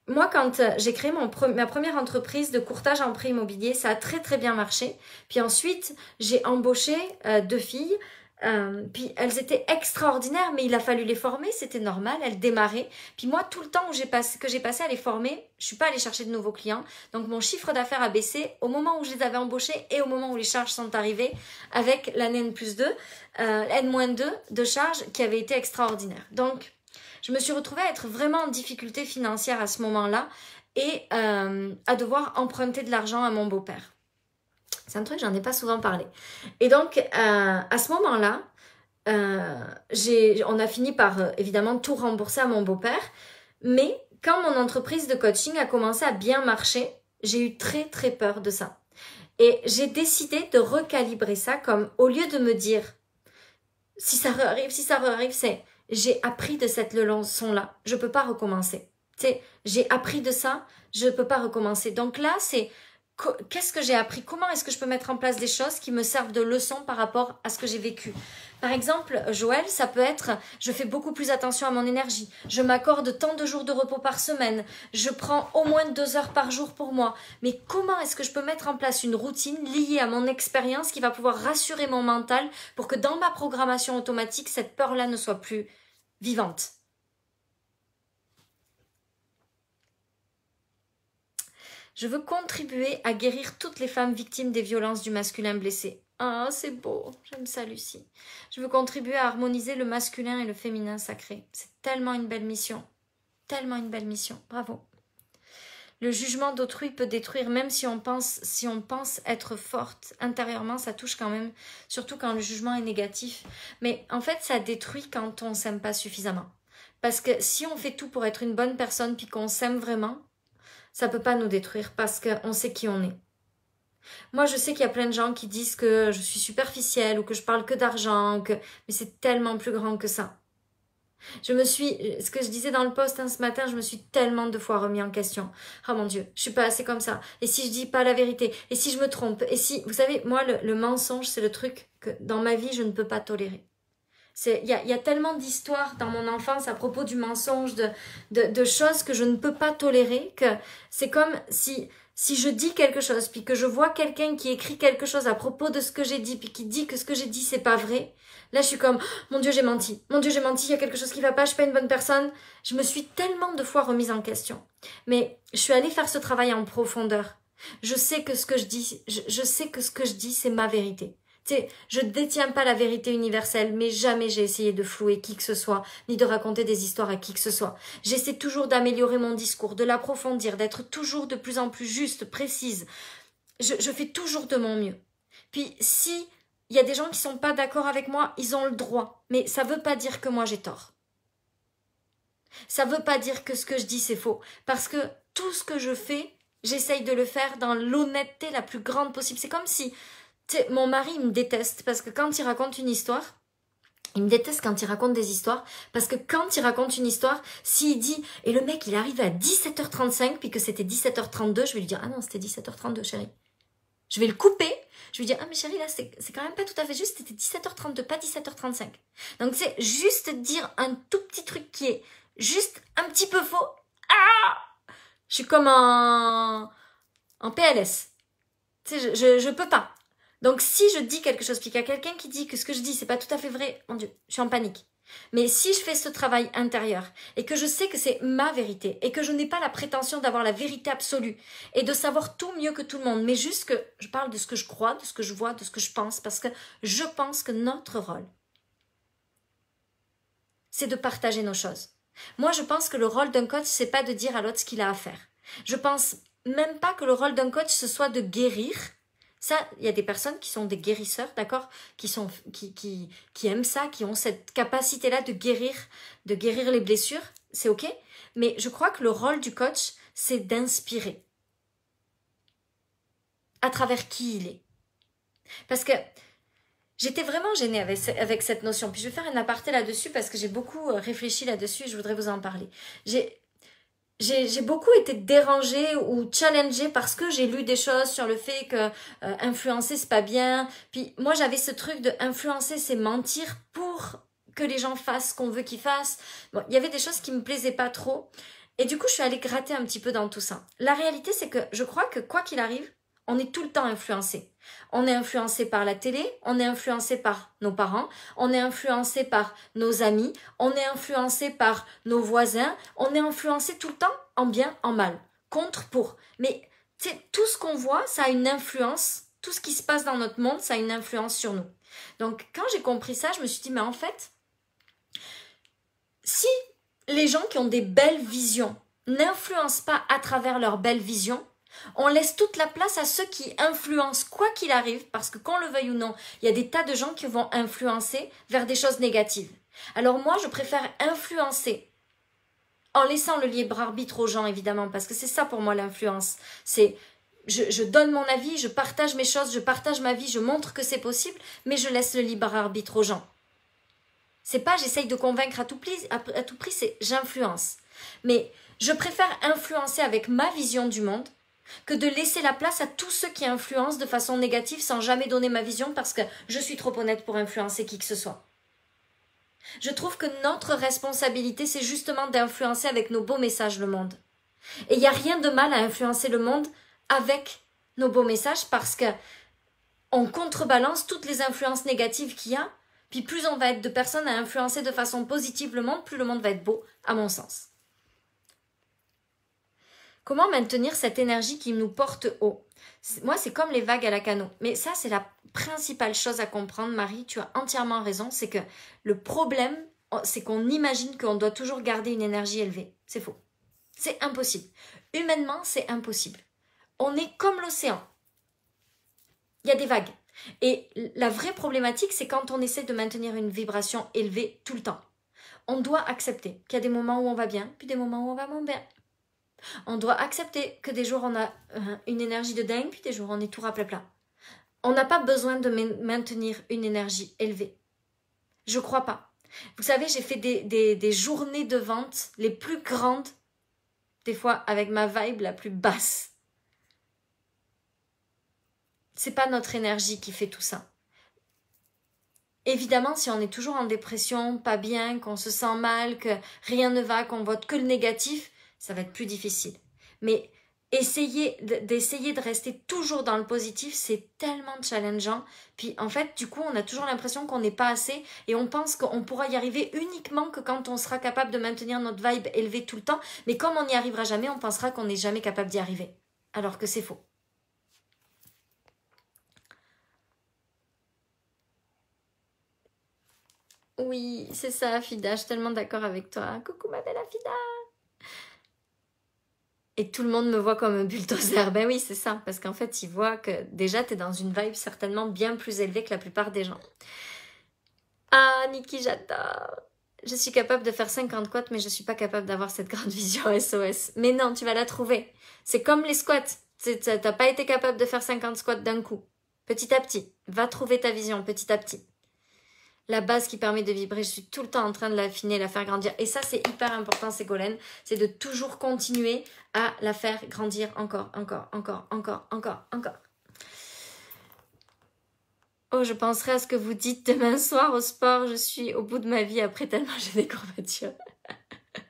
A: Moi, quand j'ai créé ma première entreprise de courtage en prêt immobilier, ça a très très bien marché. Puis ensuite, j'ai embauché 2 filles. Puis elles étaient extraordinaires, mais il a fallu les former, c'était normal, elles démarraient. Puis moi, tout le temps que j'ai passé à les former, je suis pas allée chercher de nouveaux clients. Donc mon chiffre d'affaires a baissé au moment où je les avais embauchées et au moment où les charges sont arrivées avec l'année N+2, N-2 de charges qui avait été extraordinaire. Donc, je me suis retrouvée à être vraiment en difficulté financière à ce moment-là et à devoir emprunter de l'argent à mon beau-père. C'est un truc, j'en ai pas souvent parlé. Et donc, à ce moment-là, on a fini par évidemment tout rembourser à mon beau-père. Mais quand mon entreprise de coaching a commencé à bien marcher, j'ai eu très très peur de ça. Et j'ai décidé de recalibrer ça comme, au lieu de me dire, si ça re-arrive, c'est... J'ai appris de cette leçon-là, je peux pas recommencer. Tu sais, j'ai appris de ça, je peux pas recommencer. Donc là, c'est qu'est-ce que j'ai appris? Comment est-ce que je peux mettre en place des choses qui me servent de leçon par rapport à ce que j'ai vécu? Par exemple, Joël, ça peut être, je fais beaucoup plus attention à mon énergie, je m'accorde tant de jours de repos par semaine, je prends au moins 2 heures par jour pour moi. Mais comment est-ce que je peux mettre en place une routine liée à mon expérience qui va pouvoir rassurer mon mental pour que dans ma programmation automatique, cette peur-là ne soit plus vivante? Je veux contribuer à guérir toutes les femmes victimes des violences du masculin blessé. Ah, c'est beau, j'aime ça, Lucie. Je veux contribuer à harmoniser le masculin et le féminin sacré. C'est tellement une belle mission. Tellement une belle mission. Bravo. Le jugement d'autrui peut détruire, même si on pense être forte. Intérieurement, ça touche quand même, surtout quand le jugement est négatif. Mais en fait, ça détruit quand on s'aime pas suffisamment. Parce que si on fait tout pour être une bonne personne puis qu'on s'aime vraiment, ça peut pas nous détruire parce qu'on sait qui on est. Moi, je sais qu'il y a plein de gens qui disent que je suis superficielle ou que je parle que d'argent, mais c'est tellement plus grand que ça. Ce que je disais dans le post ce matin, je me suis tellement de fois remis en question. Oh mon Dieu, je suis pas assez comme ça. Et si je dis pas la vérité? Et si je me trompe? Et si, vous savez, moi, le mensonge, c'est le truc que dans ma vie, je ne peux pas tolérer. Il y a tellement d'histoires dans mon enfance à propos du mensonge, de choses que je ne peux pas tolérer, que c'est comme si je dis quelque chose, puis que je vois quelqu'un qui écrit quelque chose à propos de ce que j'ai dit, puis qui dit que ce que j'ai dit, c'est pas vrai. Là, je suis comme, mon Dieu, j'ai menti. Mon Dieu, j'ai menti, il y a quelque chose qui va pas, je suis pas une bonne personne. Je me suis tellement de fois remise en question. Mais je suis allée faire ce travail en profondeur. Je sais que ce que je dis, je sais que ce que je dis, c'est ma vérité. Tu sais, je ne détiens pas la vérité universelle, mais jamais j'ai essayé de flouer qui que ce soit, ni de raconter des histoires à qui que ce soit. J'essaie toujours d'améliorer mon discours, de l'approfondir, d'être toujours de plus en plus juste, précise. Je fais toujours de mon mieux. Puis si il y a des gens qui sont pas d'accord avec moi, ils ont le droit. Mais ça veut pas dire que moi j'ai tort. Ça veut pas dire que ce que je dis c'est faux. Parce que tout ce que je fais, j'essaye de le faire dans l'honnêteté la plus grande possible. C'est comme si... Mon mari, il me déteste parce que quand il raconte une histoire, il me déteste quand il raconte des histoires, parce que quand il raconte une histoire, s'il dit, et le mec, il arrive à 17h35, puis que c'était 17h32, je vais lui dire, ah non, c'était 17h32, chérie. Je vais le couper, je vais lui dire, ah mais chérie, là, c'est quand même pas tout à fait juste, c'était 17h32, pas 17h35. Donc, c'est juste dire un tout petit truc qui est juste un petit peu faux. Ah! Je suis comme en PLS. Tu sais, je peux pas. Donc, si je dis quelque chose, puis qu'il y a quelqu'un qui dit que ce que je dis, c'est pas tout à fait vrai, mon Dieu, je suis en panique. Mais si je fais ce travail intérieur, et que je sais que c'est ma vérité, et que je n'ai pas la prétention d'avoir la vérité absolue, et de savoir tout mieux que tout le monde, mais juste que je parle de ce que je crois, de ce que je vois, de ce que je pense, parce que je pense que notre rôle, c'est de partager nos choses. Moi, je pense que le rôle d'un coach, c'est pas de dire à l'autre ce qu'il a à faire. Je pense même pas que le rôle d'un coach, ce soit de guérir. Ça, il y a des personnes qui sont des guérisseurs, d'accord, qui aiment ça, qui ont cette capacité-là de guérir les blessures, c'est ok. Mais je crois que le rôle du coach, c'est d'inspirer à travers qui il est. Parce que j'étais vraiment gênée avec cette notion. Puis je vais faire un aparté là-dessus parce que j'ai beaucoup réfléchi là-dessus et je voudrais vous en parler. J'ai beaucoup été dérangée ou challengée parce que j'ai lu des choses sur le fait que influencer c'est pas bien. Puis moi j'avais ce truc de influencer c'est mentir pour que les gens fassent ce qu'on veut qu'ils fassent. Bon, il y avait des choses qui me plaisaient pas trop. Et du coup je suis allée gratter un petit peu dans tout ça. La réalité c'est que je crois que quoi qu'il arrive, on est tout le temps influencé. On est influencé par la télé, on est influencé par nos parents, on est influencé par nos amis, on est influencé par nos voisins, on est influencé tout le temps en bien, en mal, contre, pour. Mais tout ce qu'on voit, ça a une influence, tout ce qui se passe dans notre monde, ça a une influence sur nous. Donc quand j'ai compris ça, je me suis dit, mais en fait, si les gens qui ont des belles visions n'influencent pas à travers leurs belles visions, on laisse toute la place à ceux qui influencent quoi qu'il arrive, parce que qu'on le veuille ou non, il y a des tas de gens qui vont influencer vers des choses négatives. Alors moi, je préfère influencer en laissant le libre arbitre aux gens, évidemment, parce que c'est ça pour moi l'influence. C'est je donne mon avis, je partage mes choses, je partage ma vie, je montre que c'est possible, mais je laisse le libre arbitre aux gens. C'est pas j'essaye de convaincre à tout prix, c'est j'influence. Mais je préfère influencer avec ma vision du monde que de laisser la place à tous ceux qui influencent de façon négative sans jamais donner ma vision parce que je suis trop honnête pour influencer qui que ce soit. Je trouve que notre responsabilité, c'est justement d'influencer avec nos beaux messages le monde. Et il n'y a rien de mal à influencer le monde avec nos beaux messages parce que on contrebalance toutes les influences négatives qu'il y a, puis plus on va être de personnes à influencer de façon positive le monde, plus le monde va être beau, à mon sens. Comment maintenir cette énergie qui nous porte haut? Moi, c'est comme les vagues à la canot. Mais ça, c'est la principale chose à comprendre, Marie. Tu as entièrement raison. C'est que le problème, c'est qu'on imagine qu'on doit toujours garder une énergie élevée. C'est faux. C'est impossible. Humainement, c'est impossible. On est comme l'océan. Il y a des vagues. Et la vraie problématique, c'est quand on essaie de maintenir une vibration élevée tout le temps. On doit accepter qu'il y a des moments où on va bien, puis des moments où on va moins bien. On doit accepter que des jours on a une énergie de dingue, puis des jours on est tout raplapla. On n'a pas besoin de maintenir une énergie élevée. Je crois pas. Vous savez, j'ai fait des journées de vente les plus grandes, des fois avec ma vibe la plus basse. C'est pas notre énergie qui fait tout ça. Évidemment, si on est toujours en dépression, pas bien, qu'on se sent mal, que rien ne va, qu'on vote que le négatif, ça va être plus difficile. Mais d'essayer de rester toujours dans le positif, c'est tellement challengeant. Puis en fait, du coup, on a toujours l'impression qu'on n'est pas assez et on pense qu'on pourra y arriver uniquement que quand on sera capable de maintenir notre vibe élevée tout le temps. Mais comme on n'y arrivera jamais, on pensera qu'on n'est jamais capable d'y arriver. Alors que c'est faux. Oui, c'est ça, Afida, je suis tellement d'accord avec toi. Coucou ma belle Afida. Et tout le monde me voit comme un bulldozer. Ben oui, c'est ça. Parce qu'en fait, ils voient que déjà, tu es dans une vibe certainement bien plus élevée que la plupart des gens. Ah, Niki, j'adore. Je suis capable de faire 50 squats, mais je suis pas capable d'avoir cette grande vision SOS. Mais non, tu vas la trouver. C'est comme les squats. T'as pas été capable de faire 50 squats d'un coup. Petit à petit. Va trouver ta vision petit à petit. La base qui permet de vibrer, je suis tout le temps en train de l'affiner, la faire grandir. Et ça, c'est hyper important, Ségolène. C'est de toujours continuer à la faire grandir encore. Oh, je penserai à ce que vous dites demain soir au sport. Je suis au bout de ma vie après tellement j'ai des courbatures.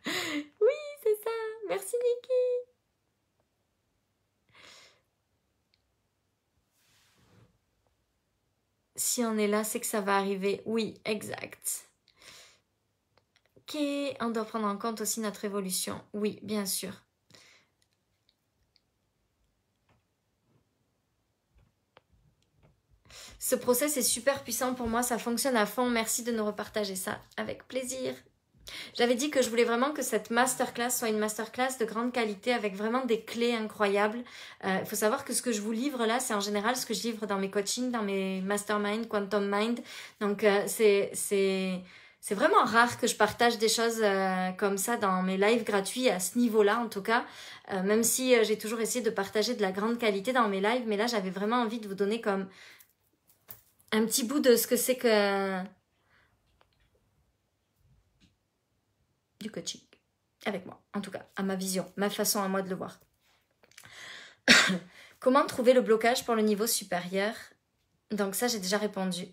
A: Oui, c'est ça. Merci, Niki. Si on est là, c'est que ça va arriver. Oui, exact. Ok, on doit prendre en compte aussi notre évolution. Oui, bien sûr. Ce process est super puissant pour moi, ça fonctionne à fond. Merci de nous repartager ça. Avec plaisir. J'avais dit que je voulais vraiment que cette masterclass soit une masterclass de grande qualité avec vraiment des clés incroyables. Il faut savoir que ce que je vous livre là, c'est en général ce que je livre dans mes coachings, dans mes mastermind, quantum mind. Donc c'est vraiment rare que je partage des choses comme ça dans mes lives gratuits à ce niveau-là en tout cas. Même si j'ai toujours essayé de partager de la grande qualité dans mes lives, mais là j'avais vraiment envie de vous donner comme un petit bout de ce que c'est que du coaching avec moi, en tout cas, à ma vision, ma façon à moi de le voir. Comment trouver le blocage pour le niveau supérieur? Donc ça, j'ai déjà répondu.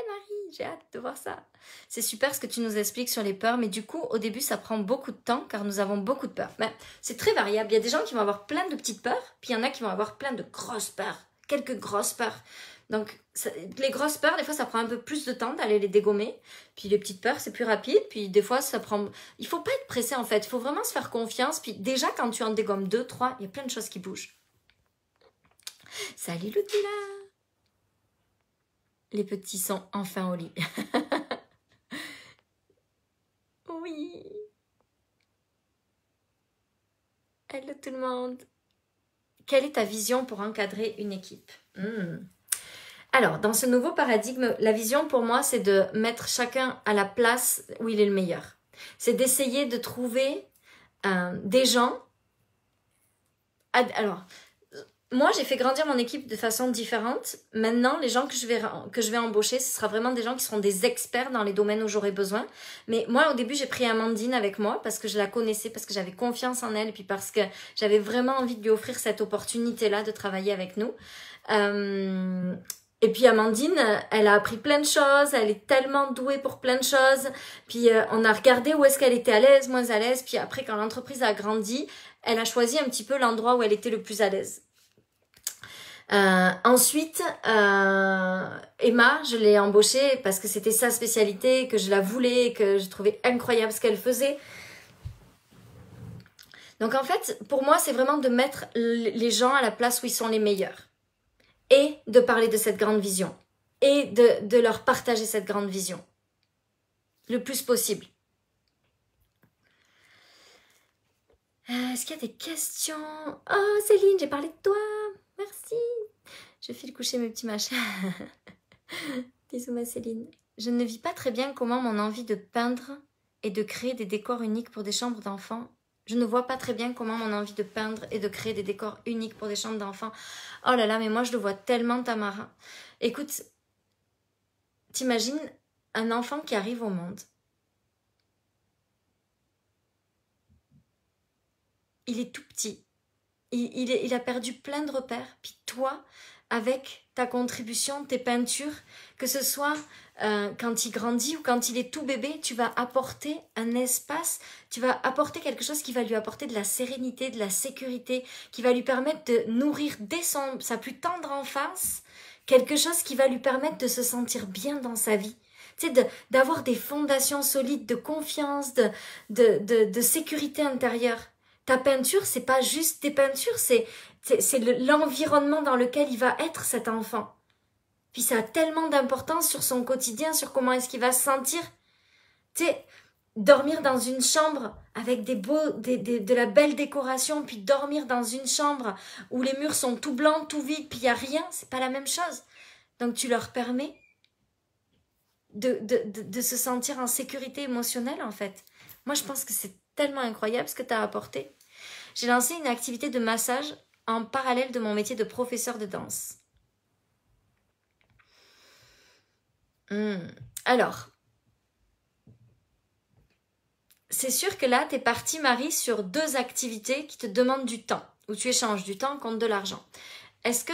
A: Marie, j'ai hâte de voir ça. C'est super ce que tu nous expliques sur les peurs, mais du coup, au début, ça prend beaucoup de temps car nous avons beaucoup de peurs. Ben, c'est très variable. Il y a des gens qui vont avoir plein de petites peurs, puis il y en a qui vont avoir plein de grosses peurs, quelques grosses peurs. Donc, les grosses peurs, des fois, ça prend un peu plus de temps d'aller les dégommer. Puis les petites peurs, c'est plus rapide. Puis des fois, ça prend... Il faut pas être pressé, en fait. Il faut vraiment se faire confiance. Puis déjà, quand tu en dégommes 2, 3, il y a plein de choses qui bougent. Salut Ludmilla! Les petits sont enfin au lit. Oui. Hello tout le monde. Quelle est ta vision pour encadrer une équipe? Alors, dans ce nouveau paradigme, la vision pour moi, c'est de mettre chacun à la place où il est le meilleur. C'est d'essayer de trouver des gens... Alors, moi, j'ai fait grandir mon équipe de façon différente. Maintenant, les gens que je vais embaucher, ce sera vraiment des gens qui seront des experts dans les domaines où j'aurai besoin. Mais moi, au début, j'ai pris Amandine avec moi parce que je la connaissais, parce que j'avais confiance en elle et puis parce que j'avais vraiment envie de lui offrir cette opportunité-là de travailler avec nous. Et puis Amandine, elle a appris plein de choses, elle est tellement douée pour plein de choses. Puis on a regardé où est-ce qu'elle était à l'aise, moins à l'aise. Puis après, quand l'entreprise a grandi, elle a choisi un petit peu l'endroit où elle était le plus à l'aise. Ensuite, Emma, je l'ai embauchée parce que c'était sa spécialité, que je la voulais, et que je trouvais incroyable ce qu'elle faisait. Donc en fait, pour moi, c'est vraiment de mettre les gens à la place où ils sont les meilleurs. Et de parler de cette grande vision. Et de leur partager cette grande vision. Le plus possible. Est-ce qu'il y a des questions? Oh Céline, j'ai parlé de toi. Merci. Je file coucher mes petits machins. Bisous ma Céline. Je ne vis pas très bien comment mon envie de peindre et de créer des décors uniques pour des chambres d'enfants. Je ne vois pas très bien comment mon envie de peindre et de créer des décors uniques pour des chambres d'enfants. Oh là là, mais moi je le vois tellement, Tamara. Écoute, t'imagines un enfant qui arrive au monde. Il est tout petit. Il a perdu plein de repères. Puis toi, avec ta contribution, tes peintures, que ce soit quand il grandit ou quand il est tout bébé, tu vas apporter un espace, tu vas apporter quelque chose qui va lui apporter de la sérénité, de la sécurité, qui va lui permettre de nourrir dès sa plus tendre enfance, quelque chose qui va lui permettre de se sentir bien dans sa vie. Tu sais, d'avoir des fondations solides de confiance, de sécurité intérieure. Ta peinture, c'est pas juste tes peintures, c'est l'environnement dans lequel il va être cet enfant. Puis ça a tellement d'importance sur son quotidien, sur comment est-ce qu'il va se sentir. Tu sais, dormir dans une chambre avec de la belle décoration, puis dormir dans une chambre où les murs sont tout blancs, tout vides, puis il n'y a rien, c'est pas la même chose. Donc tu leur permets de se sentir en sécurité émotionnelle en fait. Moi je pense que c'est tellement incroyable ce que tu as apporté. J'ai lancé une activité de massage en parallèle de mon métier de professeur de danse. Alors, c'est sûr que là, tu es partie, Marie, sur 2 activités qui te demandent du temps, où tu échanges du temps contre de l'argent. Est-ce que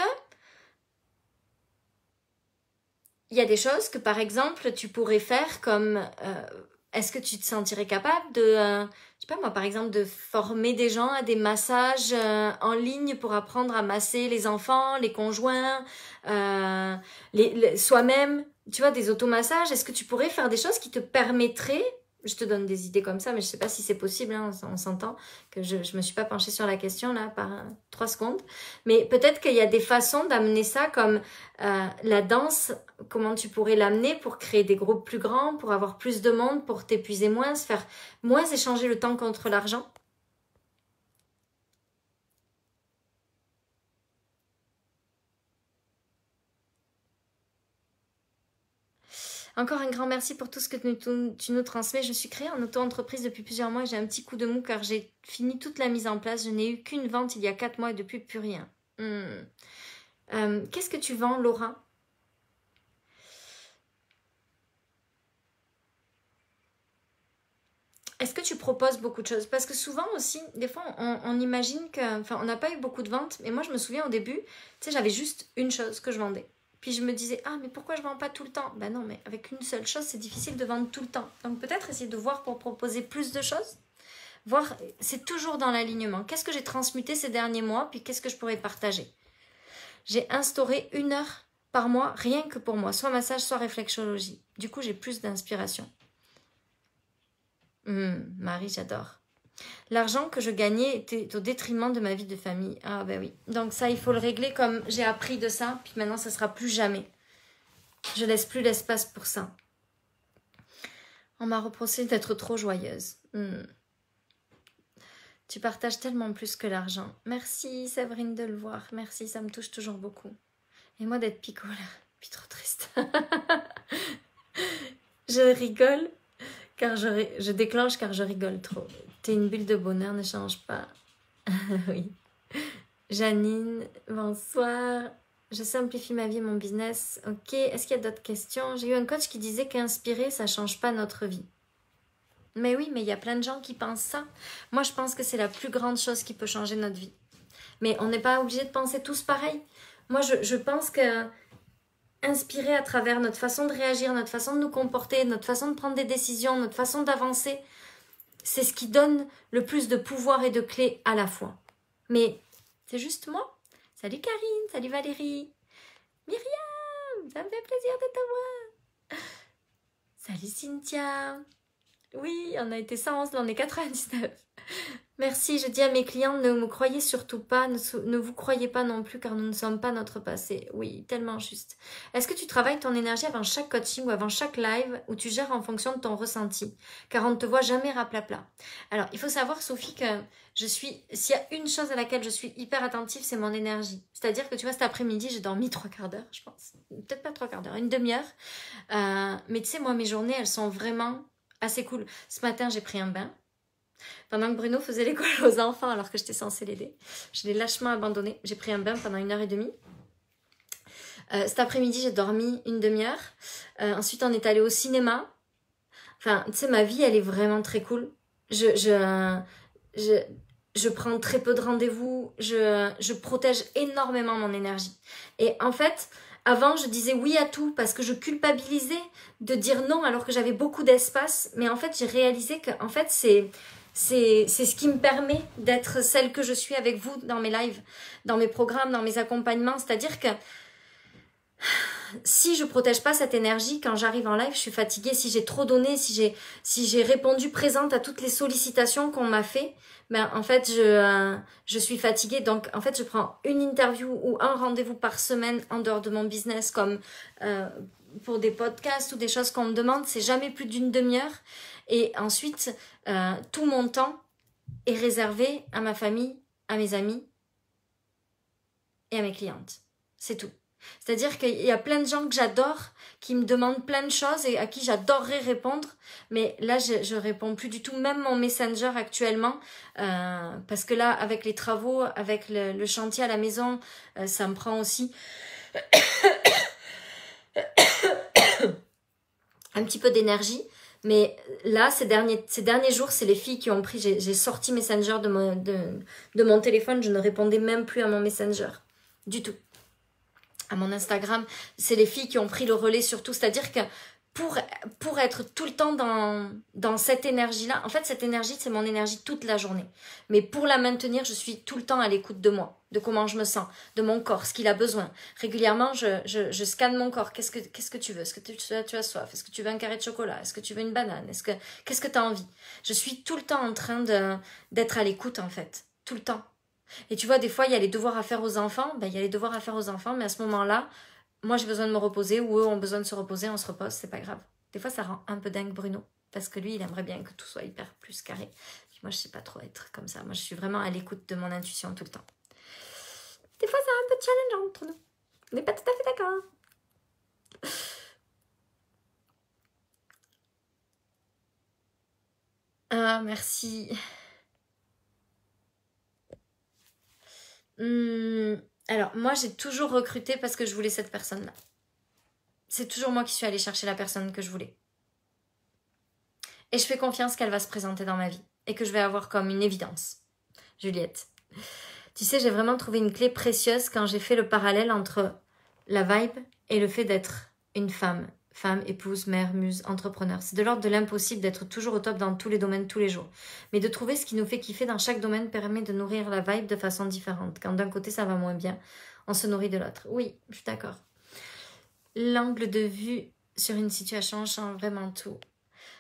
A: il y a des choses que, par exemple, tu pourrais faire comme... est-ce que tu te sentirais capable de, je sais pas moi, par exemple, de former des gens à des massages en ligne pour apprendre à masser les enfants, les conjoints, soi-même, tu vois, des automassages? Est-ce que tu pourrais faire des choses qui te permettraient, Je te donne des idées comme ça, mais je sais pas si c'est possible, hein, on s'entend que je me suis pas penchée sur la question là par 3 secondes. Mais peut-être qu'il y a des façons d'amener ça comme la danse, comment tu pourrais l'amener pour créer des groupes plus grands, pour avoir plus de monde, pour t'épuiser moins, se faire moins échanger le temps contre l'argent. Encore un grand merci pour tout ce que tu nous transmets. Je suis créée en auto-entreprise depuis plusieurs mois et j'ai un petit coup de mou car j'ai fini toute la mise en place. Je n'ai eu qu'une vente il y a 4 mois et depuis plus rien. Qu'est-ce que tu vends, Laura? Est-ce que tu proposes beaucoup de choses? Parce que souvent aussi, des fois, on imagine que... Enfin, on n'a pas eu beaucoup de ventes, mais moi, je me souviens au début, tu sais, j'avais juste une chose que je vendais. Puis je me disais, ah, mais pourquoi je ne vends pas tout le temps? Ben non, mais avec une seule chose, c'est difficile de vendre tout le temps. Donc peut-être essayer de voir pour proposer plus de choses. Voir, c'est toujours dans l'alignement. Qu'est-ce que j'ai transmuté ces derniers mois? Puis qu'est-ce que je pourrais partager? J'ai instauré 1 heure par mois, rien que pour moi. Soit massage, soit réflexologie. Du coup, j'ai plus d'inspiration. Marie, j'adore. L'argent que je gagnais était au détriment de ma vie de famille. Ah ben oui. Donc ça, il faut le régler comme j'ai appris de ça. Puis maintenant, ça sera plus jamais. Je laisse plus l'espace pour ça. On m'a reproché d'être trop joyeuse. Tu partages tellement plus que l'argent. Merci Séverine de le voir. Merci, ça me touche toujours beaucoup. Et moi d'être pico là. Puis trop triste. Je rigole. Car je déclenche car je rigole trop. T'es une bulle de bonheur, ne change pas. Oui. Janine, bonsoir. Je simplifie ma vie et mon business. Ok, est-ce qu'il y a d'autres questions? J'ai eu un coach qui disait qu'inspirer, ça change pas notre vie. Mais oui, mais il y a plein de gens qui pensent ça. Moi, je pense que c'est la plus grande chose qui peut changer notre vie. Mais on n'est pas obligé de penser tous pareil. Moi, je pense que inspirer à travers notre façon de réagir, notre façon de nous comporter, notre façon de prendre des décisions, notre façon d'avancer, c'est ce qui donne le plus de pouvoir et de clés à la fois. Mais c'est juste moi. Salut Karine, salut Valérie. Myriam, ça me fait plaisir de te voir. Salut Cynthia. Oui, on a été 111, là on est 99. Merci, je dis à mes clients, ne me croyez surtout pas, ne vous croyez pas non plus car nous ne sommes pas notre passé. Oui, tellement juste. Est-ce que tu travailles ton énergie avant chaque coaching ou avant chaque live ou tu gères en fonction de ton ressenti? Car on ne te voit jamais raplapla. Alors, il faut savoir, Sophie, que s'il y a une chose à laquelle je suis hyper attentive, c'est mon énergie. C'est-à-dire que tu vois, cet après-midi, j'ai dormi 3 quarts d'heure, je pense. Peut-être pas 3 quarts d'heure, une demi-heure. Mais tu sais, moi, mes journées, elles sont vraiment assez cool. Ce matin, j'ai pris un bain. Pendant que Bruno faisait l'école aux enfants alors que j'étais censée l'aider. Je l'ai lâchement abandonné. J'ai pris un bain pendant 1h30. Cet après-midi, j'ai dormi une demi-heure. Ensuite, on est allé au cinéma. Enfin, tu sais, ma vie, elle est vraiment très cool. Je prends très peu de rendez-vous. Je protège énormément mon énergie. Et en fait, avant, je disais oui à tout parce que je culpabilisais de dire non alors que j'avais beaucoup d'espace. Mais en fait, j'ai réalisé que en fait, c'est ce qui me permet d'être celle que je suis avec vous dans mes lives, dans mes programmes, dans mes accompagnements. C'est-à-dire que si je protège pas cette énergie, quand j'arrive en live, je suis fatiguée. Si j'ai trop donné, si j'ai répondu présente à toutes les sollicitations qu'on m'a fait, ben en fait je suis fatiguée. Donc en fait je prends une interview ou un rendez-vous par semaine en dehors de mon business, comme pour des podcasts ou des choses qu'on me demande. C'est jamais plus d'une demi-heure. Et ensuite tout mon temps est réservé à ma famille, à mes amis et à mes clientes. C'est tout. C'est-à-dire qu'il y a plein de gens que j'adore, qui me demandent plein de choses et à qui j'adorerais répondre. Mais là, je réponds plus du tout, même mon Messenger actuellement. Parce que là, avec les travaux, avec le chantier à la maison, ça me prend aussi un petit peu d'énergie. Mais là, ces derniers jours, c'est les filles qui ont pris... J'ai sorti Messenger de mon téléphone. Je ne répondais même plus à mon Messenger. Du tout. À mon Instagram, c'est les filles qui ont pris le relais surtout. C'est-à-dire que pour être tout le temps dans cette énergie-là, en fait, cette énergie, c'est mon énergie toute la journée. Mais pour la maintenir, je suis tout le temps à l'écoute de moi, de comment je me sens, de mon corps, ce qu'il a besoin. Régulièrement, je scanne mon corps. Qu'est-ce que tu veux? Est-ce que tu as soif? Est-ce que tu veux un carré de chocolat? Est-ce que tu veux une banane? Qu'est-ce que tu as envie? Je suis tout le temps en train d'être à l'écoute, en fait. Tout le temps. Et tu vois, des fois, il y a les devoirs à faire aux enfants. Ben, il y a les devoirs à faire aux enfants, mais à ce moment-là, moi, j'ai besoin de me reposer, ou eux ont besoin de se reposer, on se repose, c'est pas grave. Des fois, ça rend un peu dingue Bruno, parce que lui, il aimerait bien que tout soit hyper plus carré. Puis moi, je sais pas trop être comme ça. Moi, je suis vraiment à l'écoute de mon intuition tout le temps. Des fois, c'est un peu challengeant entre nous. On n'est pas tout à fait d'accord. Ah, merci. Alors, moi, j'ai toujours recruté parce que je voulais cette personne-là. C'est toujours moi qui suis allée chercher la personne que je voulais. Et je fais confiance qu'elle va se présenter dans ma vie. Et que je vais avoir comme une évidence. Juliette. Tu sais, j'ai vraiment trouvé une clé précieuse quand j'ai fait le parallèle entre la vibe et le fait d'être une femme. Femme, épouse, mère, muse, entrepreneur. C'est de l'ordre de l'impossible d'être toujours au top dans tous les domaines, tous les jours. Mais de trouver ce qui nous fait kiffer dans chaque domaine permet de nourrir la vibe de façon différente. Quand d'un côté ça va moins bien, on se nourrit de l'autre. Oui, je suis d'accord. L'angle de vue sur une situation change vraiment tout.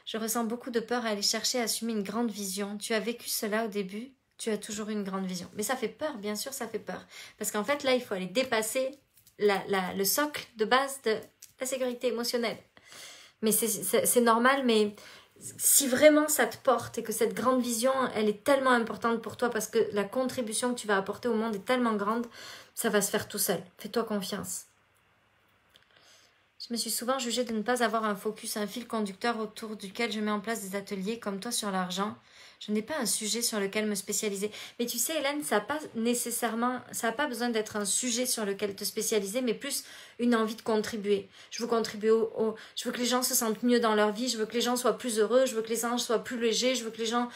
A: Je ressens beaucoup de peur à aller chercher à assumer une grande vision. Tu as vécu cela au début? Tu as toujours eu une grande vision. Mais ça fait peur, bien sûr, ça fait peur. Parce qu'en fait, là, il faut aller dépasser le socle de base de la sécurité émotionnelle. Mais c'est normal, mais si vraiment ça te porte et que cette grande vision, elle est tellement importante pour toi parce que la contribution que tu vas apporter au monde est tellement grande, ça va se faire tout seul. Fais-toi confiance. Je me suis souvent jugée de ne pas avoir un focus, un fil conducteur autour duquel je mets en place des ateliers comme toi sur l'argent. Je n'ai pas un sujet sur lequel me spécialiser. Mais tu sais, Hélène, ça n'a pas nécessairement, ça n'a pas besoin d'être un sujet sur lequel te spécialiser, mais plus une envie de contribuer. Je veux contribuer je veux que les gens se sentent mieux dans leur vie, je veux que les gens soient plus heureux, je veux que les gens soient plus légers, je veux que les gens...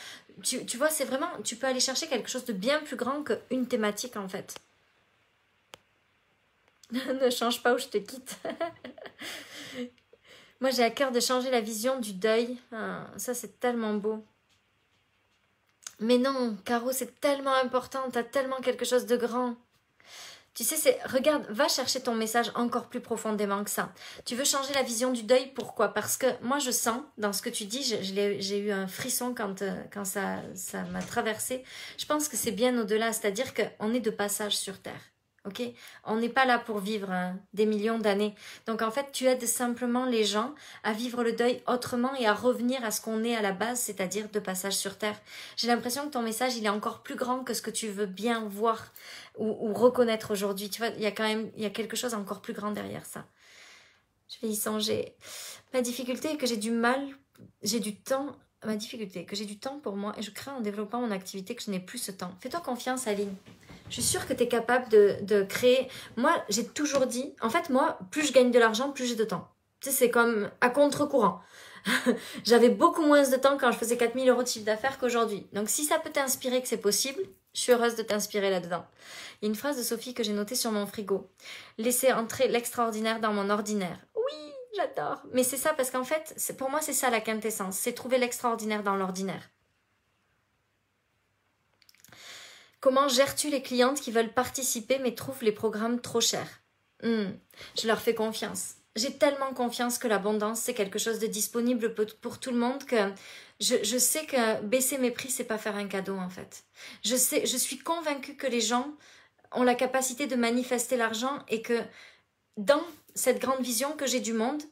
A: Tu vois, c'est vraiment, tu peux aller chercher quelque chose de bien plus grand qu'une thématique, en fait. Ne change pas ou je te quitte. Moi, j'ai à cœur de changer la vision du deuil. Ah, ça, c'est tellement beau. Mais non, Caro, c'est tellement important. T'as tellement quelque chose de grand. Tu sais, regarde, va chercher ton message encore plus profondément que ça. Tu veux changer la vision du deuil, pourquoi? Parce que moi, je sens, dans ce que tu dis, j'ai eu un frisson quand ça m'a traversé. Je pense que c'est bien au-delà, c'est-à-dire qu'on est de passage sur Terre. Ok, on n'est pas là pour vivre des millions d'années. Donc en fait, tu aides simplement les gens à vivre le deuil autrement et à revenir à ce qu'on est à la base, c'est-à-dire de passage sur Terre. J'ai l'impression que ton message, il est encore plus grand que ce que tu veux bien voir ou reconnaître aujourd'hui. Tu vois, il y a quelque chose encore plus grand derrière ça. Je vais y songer. Ma difficulté est que j'ai du temps pour moi et je crains en développant mon activité que je n'ai plus ce temps. Fais-toi confiance, Aline. Je suis sûre que tu es capable de créer. Moi, j'ai toujours dit, en fait, moi, plus je gagne de l'argent, plus j'ai de temps. Tu sais, c'est comme à contre-courant. J'avais beaucoup moins de temps quand je faisais 4 000 € de chiffre d'affaires qu'aujourd'hui. Donc, si ça peut t'inspirer que c'est possible, je suis heureuse de t'inspirer là-dedans. Il y a une phrase de Sophie que j'ai notée sur mon frigo. Laisser entrer l'extraordinaire dans mon ordinaire. Oui, j'adore. Mais c'est ça, parce qu'en fait, pour moi, c'est ça la quintessence. C'est trouver l'extraordinaire dans l'ordinaire. Comment gères-tu les clientes qui veulent participer mais trouvent les programmes trop chers? Je leur fais confiance. J'ai tellement confiance que l'abondance, c'est quelque chose de disponible pour tout le monde que je sais que baisser mes prix, c'est pas faire un cadeau en fait. Je suis convaincue que les gens ont la capacité de manifester l'argent et que dans cette grande vision que j'ai du monde,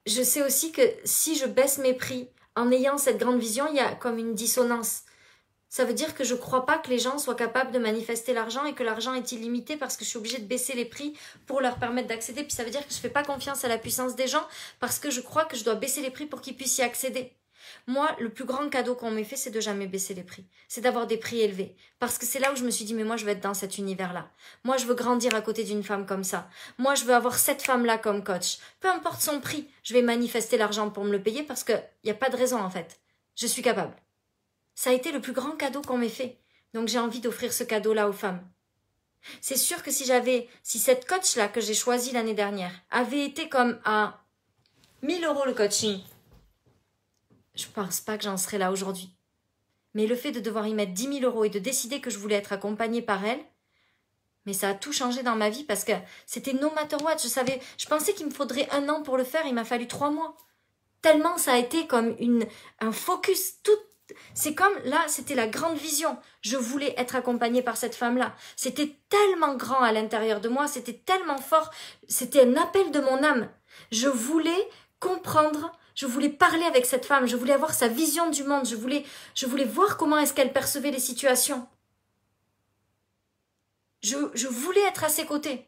A: je sais aussi que si je baisse mes prix en ayant cette grande vision, il y a comme une dissonance. Ça veut dire que je ne crois pas que les gens soient capables de manifester l'argent et que l'argent est illimité parce que je suis obligée de baisser les prix pour leur permettre d'accéder. Puis ça veut dire que je ne fais pas confiance à la puissance des gens parce que je crois que je dois baisser les prix pour qu'ils puissent y accéder. Moi, le plus grand cadeau qu'on m'ait fait, c'est de jamais baisser les prix. C'est d'avoir des prix élevés. Parce que c'est là où je me suis dit, mais moi, je veux être dans cet univers-là. Moi, je veux grandir à côté d'une femme comme ça. Moi, je veux avoir cette femme-là comme coach. Peu importe son prix, je vais manifester l'argent pour me le payer parce qu'il n'y a pas de raison, en fait. Je suis capable. Ça a été le plus grand cadeau qu'on m'ait fait. Donc j'ai envie d'offrir ce cadeau-là aux femmes. C'est sûr que si cette coach-là que j'ai choisie l'année dernière avait été comme à 1000 € le coaching. Je pense pas que j'en serais là aujourd'hui. Mais le fait de devoir y mettre 10 000 € et de décider que je voulais être accompagnée par elle, mais ça a tout changé dans ma vie parce que c'était no matter what. Je pensais qu'il me faudrait 1 an pour le faire, il m'a fallu 3 mois. Tellement ça a été comme un focus. C'est comme là, c'était la grande vision. Je voulais être accompagnée par cette femme-là. C'était tellement grand à l'intérieur de moi, c'était tellement fort. C'était un appel de mon âme. Je voulais comprendre, je voulais parler avec cette femme, je voulais avoir sa vision du monde, je voulais voir comment est-ce qu'elle percevait les situations. Je voulais être à ses côtés.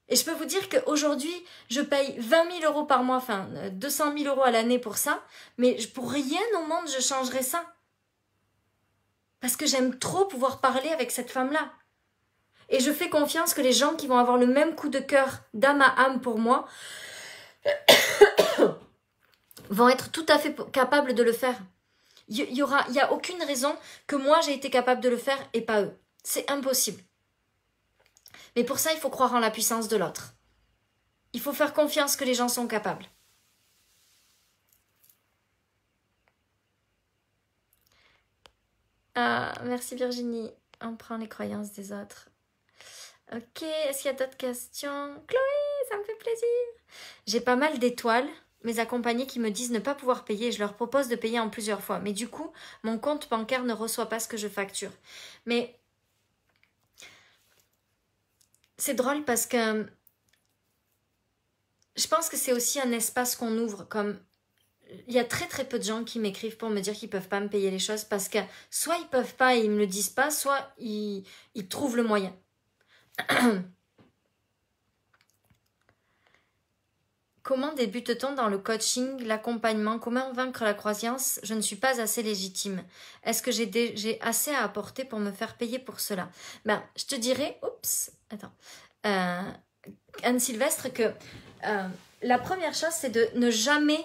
A: Et je peux vous dire qu'aujourd'hui, je paye 20 000 € par mois, enfin 200 000 € à l'année pour ça, mais pour rien au monde je changerais ça. Parce que j'aime trop pouvoir parler avec cette femme-là. Et je fais confiance que les gens qui vont avoir le même coup de cœur d'âme à âme pour moi vont être tout à fait capables de le faire. Il y a aucune raison que moi j'ai été capable de le faire et pas eux. C'est impossible. Mais pour ça, il faut croire en la puissance de l'autre. Il faut faire confiance que les gens sont capables. Ah, merci Virginie. On prend les croyances des autres. Ok, est-ce qu'il y a d'autres questions? Chloé, ça me fait plaisir. J'ai pas mal d'étoiles, mes accompagnés qui me disent ne pas pouvoir payer. Je leur propose de payer en plusieurs fois. Mais du coup, mon compte bancaire ne reçoit pas ce que je facture. Mais c'est drôle parce que je pense que c'est aussi un espace qu'on ouvre. Comme il y a très très peu de gens qui m'écrivent pour me dire qu'ils peuvent pas me payer les choses parce que soit ils peuvent pas et ils me le disent pas, soit ils trouvent le moyen. Comment débute-t-on dans le coaching, l'accompagnement? Comment vaincre la croyance? Je ne suis pas assez légitime. Est-ce que j'ai assez à apporter pour me faire payer pour cela? Ben, je te dirais, Anne Sylvestre, que la première chose, c'est de ne jamais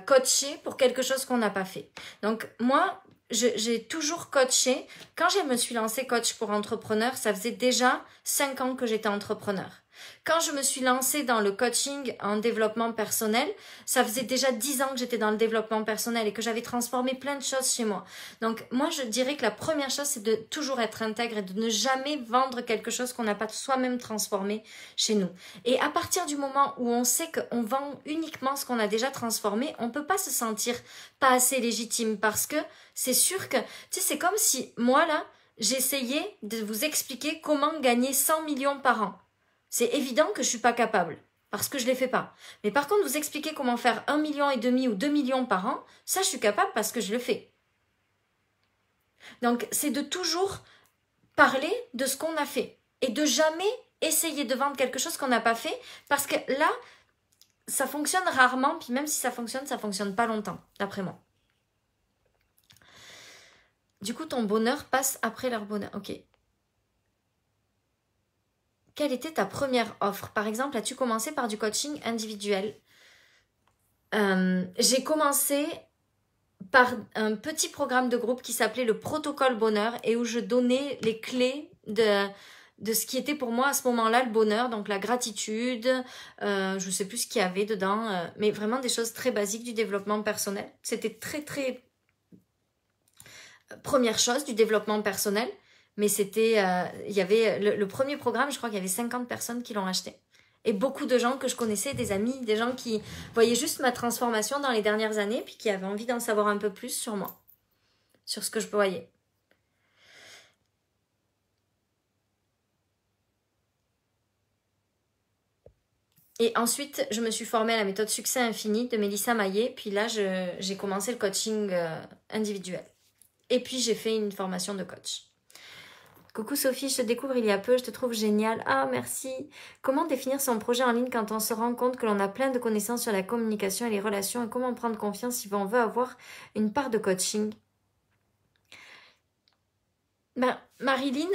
A: coacher pour quelque chose qu'on n'a pas fait. Donc, moi, j'ai toujours coaché. Quand je me suis lancée coach pour entrepreneurs, ça faisait déjà 5 ans que j'étais entrepreneur. Quand je me suis lancée dans le coaching en développement personnel, ça faisait déjà 10 ans que j'étais dans le développement personnel et que j'avais transformé plein de choses chez moi. Donc moi, je dirais que la première chose, c'est de toujours être intègre et de ne jamais vendre quelque chose qu'on n'a pas soi-même transformé chez nous. Et à partir du moment où on sait qu'on vend uniquement ce qu'on a déjà transformé, on ne peut pas se sentir pas assez légitime parce que c'est sûr que, tu sais, c'est comme si moi là, j'essayais de vous expliquer comment gagner 100 millions par an. C'est évident que je suis pas capable, parce que je les fais pas. Mais par contre, vous expliquer comment faire 1,5 million ou 2 millions par an, ça je suis capable parce que je le fais. Donc c'est de toujours parler de ce qu'on a fait et de jamais essayer de vendre quelque chose qu'on n'a pas fait, parce que là, ça fonctionne rarement, puis même si ça fonctionne pas longtemps, d'après moi. Du coup, ton bonheur passe après leur bonheur. Ok. Quelle était ta première offre? Par exemple, as-tu commencé par du coaching individuel? J'ai commencé par un petit programme de groupe qui s'appelait le protocole bonheur et où je donnais les clés de ce qui était pour moi à ce moment-là le bonheur, donc la gratitude, je sais plus ce qu'il y avait dedans, mais vraiment des choses très basiques du développement personnel. C'était très très première chose du développement personnel. Mais c'était, il y avait le premier programme, je crois qu'il y avait 50 personnes qui l'ont acheté. Et beaucoup de gens que je connaissais, des amis, des gens qui voyaient juste ma transformation dans les dernières années, puis qui avaient envie d'en savoir un peu plus sur moi, sur ce que je voyais. Et ensuite, je me suis formée à la méthode Succès Infini de Mélissa Maillet, puis là, j'ai commencé le coaching individuel. Et puis, j'ai fait une formation de coach. Coucou Sophie, je te découvre il y a peu, je te trouve géniale. Ah, merci. Comment définir son projet en ligne quand on se rend compte que l'on a plein de connaissances sur la communication et les relations, et comment prendre confiance si on veut avoir une part de coaching? Marilyn,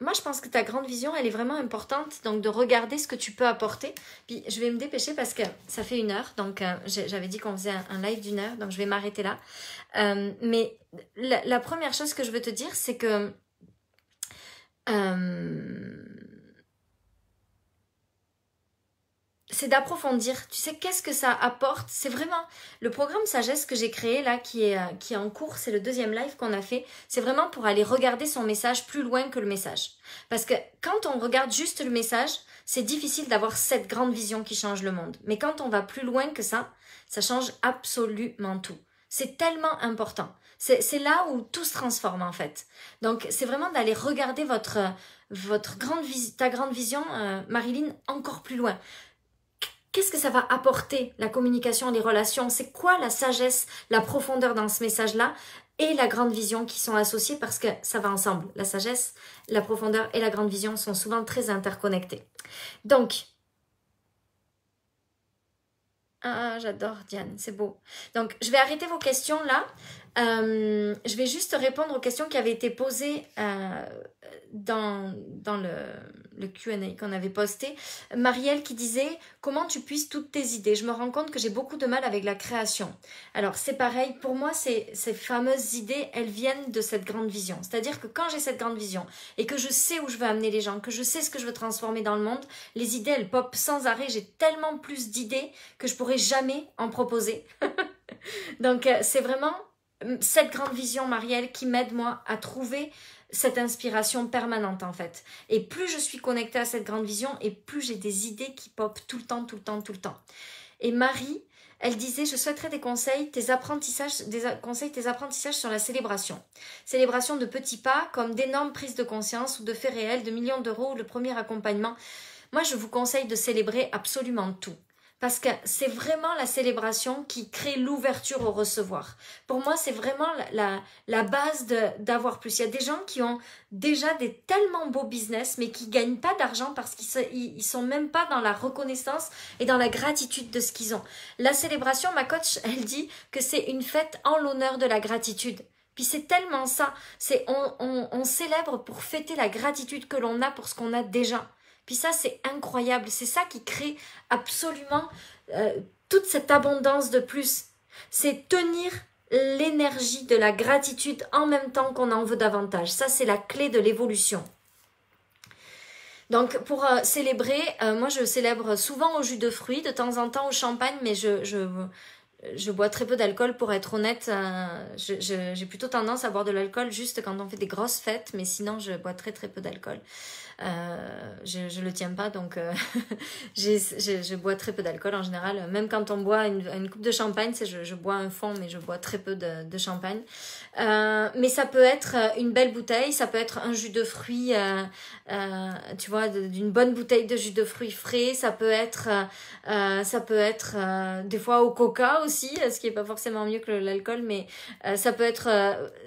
A: moi, je pense que ta grande vision, elle est vraiment importante, donc de regarder ce que tu peux apporter. Puis, je vais me dépêcher parce que ça fait 1 heure, donc j'avais dit qu'on faisait un live d'1 heure, donc je vais m'arrêter là. Mais la première chose que je veux te dire, c'est que c'est d'approfondir. Tu sais, qu'est-ce que ça apporte? C'est vraiment le programme Sagesse que j'ai créé là, qui est en cours, c'est le deuxième live qu'on a fait. C'est vraiment pour aller regarder son message plus loin que le message. Parce que quand on regarde juste le message, c'est difficile d'avoir cette grande vision qui change le monde. Mais quand on va plus loin que ça change absolument tout. C'est tellement important. C'est là où tout se transforme en fait. Donc c'est vraiment d'aller regarder ta grande vision, Marilyn, encore plus loin. Qu'est-ce que ça va apporter, la communication, les relations? C'est quoi la sagesse, la profondeur dans ce message-là et la grande vision qui sont associées parce que ça va ensemble. La sagesse, la profondeur et la grande vision sont souvent très interconnectées. Donc, j'adore Diane, c'est beau. Donc, je vais arrêter vos questions là. Je vais juste répondre aux questions qui avaient été posées dans le Q&A qu'on avait posté. Marielle qui disait « Comment tu puisses toutes tes idées? Je me rends compte que j'ai beaucoup de mal avec la création. » Alors, c'est pareil. Pour moi, ces fameuses idées, elles viennent de cette grande vision. C'est-à-dire que quand j'ai cette grande vision et que je sais où je veux amener les gens, que je sais ce que je veux transformer dans le monde, les idées, elles popent sans arrêt. J'ai tellement plus d'idées que je pourrais jamais en proposer. Donc, c'est vraiment cette grande vision, Marielle, qui m'aide moi à trouver cette inspiration permanente en fait. Et plus je suis connectée à cette grande vision et plus j'ai des idées qui popent tout le temps, tout le temps, tout le temps. Et Marie, elle disait, je souhaiterais tes conseils, tes apprentissages sur la célébration. Célébration de petits pas comme d'énormes prises de conscience ou de faits réels, de millions d'euros ou le premier accompagnement. Moi, je vous conseille de célébrer absolument tout. Parce que c'est vraiment la célébration qui crée l'ouverture au recevoir. Pour moi, c'est vraiment la base d'avoir plus. Il y a des gens qui ont déjà des tellement beaux business, mais qui ne gagnent pas d'argent parce qu'ils ne sont même pas dans la reconnaissance et dans la gratitude de ce qu'ils ont. La célébration, ma coach, elle dit que c'est une fête en l'honneur de la gratitude. Puis c'est tellement ça. On célèbre pour fêter la gratitude que l'on a pour ce qu'on a déjà. Puis ça, c'est incroyable. C'est ça qui crée absolument toute cette abondance de plus. C'est tenir l'énergie de la gratitude en même temps qu'on en veut davantage. Ça, c'est la clé de l'évolution. Donc, pour célébrer, moi, je célèbre souvent au jus de fruits, de temps en temps au champagne, mais je bois très peu d'alcool pour être honnête. J'ai plutôt tendance à boire de l'alcool juste quand on fait des grosses fêtes, mais sinon, je bois très très peu d'alcool. Je le tiens pas, donc je bois très peu d'alcool en général. Même quand on boit une coupe de champagne, je bois un fond, mais je bois très peu de champagne. Mais ça peut être une belle bouteille, ça peut être un jus de fruits, tu vois, d'une bonne bouteille de jus de fruits frais. Ça peut être des fois au coca aussi, ce qui est pas forcément mieux que l'alcool, mais ça peut être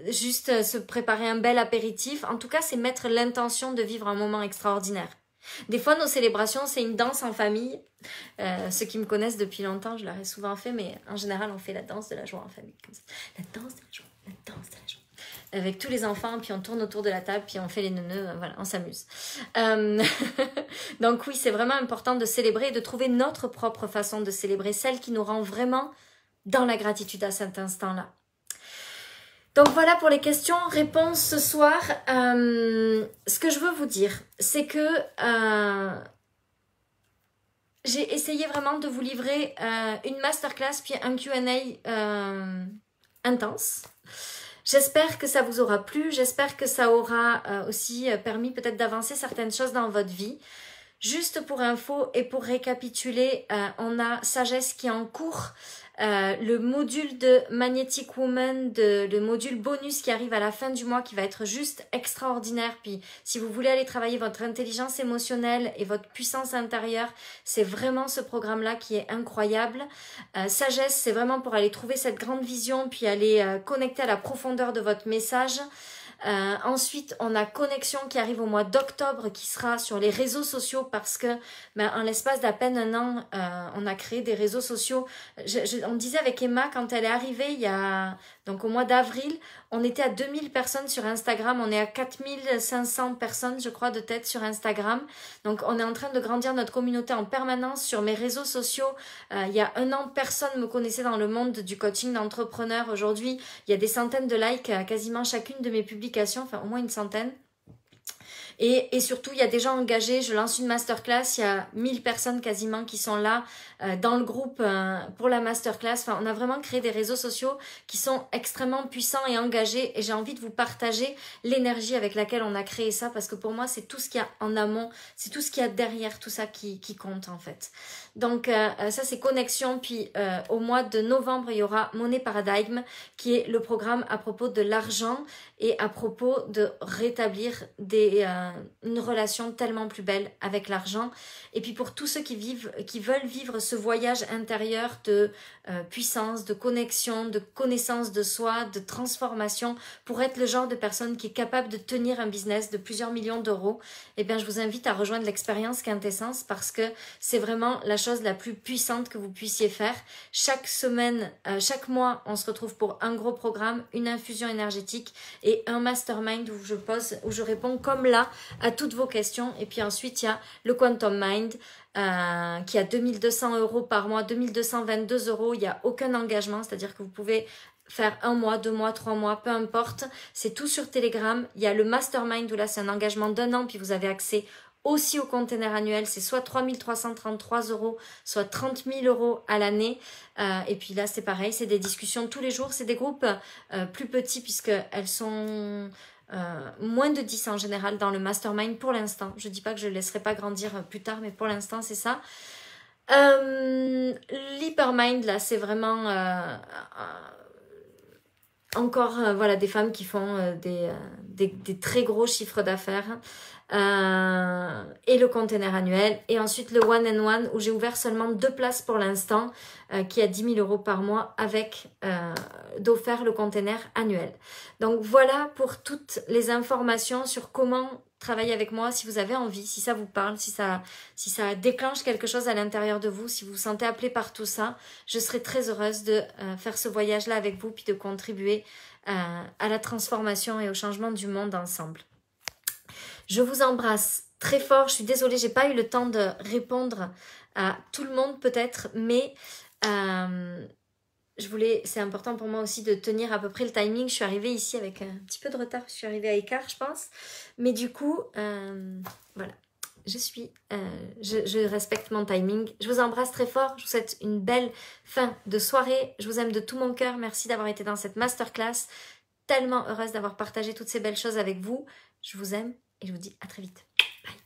A: juste se préparer un bel apéritif. En tout cas, c'est mettre l'intention de vivre un moment extraordinaire. Des fois, nos célébrations, c'est une danse en famille. Ceux qui me connaissent depuis longtemps, je leur ai souvent fait, mais en général, on fait la danse de la joie en famille. Comme ça. La danse de la joie, la danse de la joie. Avec tous les enfants, puis on tourne autour de la table, puis on fait les neuneux, voilà, on s'amuse. Donc oui, c'est vraiment important de célébrer et de trouver notre propre façon de célébrer, celle qui nous rend vraiment dans la gratitude à cet instant-là. Donc voilà pour les questions, réponses ce soir. Ce que je veux vous dire, c'est que j'ai essayé vraiment de vous livrer une masterclass puis un Q&A intense. J'espère que ça vous aura plu, j'espère que ça aura aussi permis peut-être d'avancer certaines choses dans votre vie. Juste pour info et pour récapituler, on a Sagesse qui est en cours. Le module de Magnetic Woman, le module bonus qui arrive à la fin du mois qui va être juste extraordinaire. Puis si vous voulez aller travailler votre intelligence émotionnelle et votre puissance intérieure, c'est vraiment ce programme-là qui est incroyable. Sagesse, c'est vraiment pour aller trouver cette grande vision puis aller connecter à la profondeur de votre message. Ensuite, on a Connexion qui arrive au mois d'octobre qui sera sur les réseaux sociaux parce que en l'espace d'à peine un an, on a créé des réseaux sociaux. On disait avec Emma quand elle est arrivée donc au mois d'avril, on était à 2000 personnes sur Instagram, on est à 4500 personnes je crois de tête sur Instagram. Donc on est en train de grandir notre communauté en permanence sur mes réseaux sociaux. Il y a un an, personne ne me connaissait dans le monde du coaching d'entrepreneur. Aujourd'hui, il y a des centaines de likes à quasiment chacune de mes publications, enfin au moins une centaine. Et surtout, il y a des gens engagés. Je lance une masterclass. Il y a 1000 personnes quasiment qui sont là dans le groupe pour la masterclass. Enfin, on a vraiment créé des réseaux sociaux qui sont extrêmement puissants et engagés. Et j'ai envie de vous partager l'énergie avec laquelle on a créé ça. Parce que pour moi, c'est tout ce qu'il y a en amont. C'est tout ce qu'il y a derrière tout ça qui compte en fait. Donc ça, c'est connexion. Puis au mois de novembre, il y aura Money Paradigm qui est le programme à propos de l'argent et à propos de rétablir une relation tellement plus belle avec l'argent. Et puis pour tous ceux qui veulent vivre ce voyage intérieur de puissance, de connexion, de connaissance de soi, de transformation, pour être le genre de personne qui est capable de tenir un business de plusieurs millions d'euros, eh bien je vous invite à rejoindre l'expérience Quintessence parce que c'est vraiment la chose la plus puissante que vous puissiez faire. Chaque semaine, chaque mois, on se retrouve pour un gros programme, une infusion énergétique et un mastermind où je réponds comme là à toutes vos questions. Et puis ensuite, il y a le Quantum Mind qui a 2200 € par mois, 2222 €. Il n'y a aucun engagement, c'est-à-dire que vous pouvez faire 1 mois, 2 mois, 3 mois, peu importe. C'est tout sur Telegram. Il y a le mastermind où là, c'est un engagement d'1 an, puis vous avez accès aussi au container annuel, c'est soit 3333 €, soit 30 000 € à l'année. Et puis là, c'est pareil, c'est des discussions tous les jours. C'est des groupes plus petits puisqu'elles sont moins de 10 en général dans le mastermind pour l'instant. Je ne dis pas que je ne laisserai pas grandir plus tard, mais pour l'instant, c'est ça. L'hypermind, là, c'est vraiment encore voilà, des femmes qui font des très gros chiffres d'affaires. Et le container annuel et ensuite le one and one où j'ai ouvert seulement 2 places pour l'instant qui a 10 000 € par mois avec d'offert le container annuel. Donc voilà pour toutes les informations sur comment travailler avec moi. Si vous avez envie, si ça vous parle, si ça déclenche quelque chose à l'intérieur de vous, si vous vous sentez appelé par tout ça, je serai très heureuse de faire ce voyage là avec vous puis de contribuer à la transformation et au changement du monde ensemble. Je vous embrasse très fort. Je suis désolée, j'ai pas eu le temps de répondre à tout le monde peut-être, mais c'est important pour moi aussi de tenir à peu près le timing. Je suis arrivée ici avec un petit peu de retard. Je suis arrivée à écart, je pense. Mais du coup, voilà. Je respecte mon timing. Je vous embrasse très fort. Je vous souhaite une belle fin de soirée. Je vous aime de tout mon cœur. Merci d'avoir été dans cette masterclass. Tellement heureuse d'avoir partagé toutes ces belles choses avec vous. Je vous aime. Et je vous dis à très vite. Bye.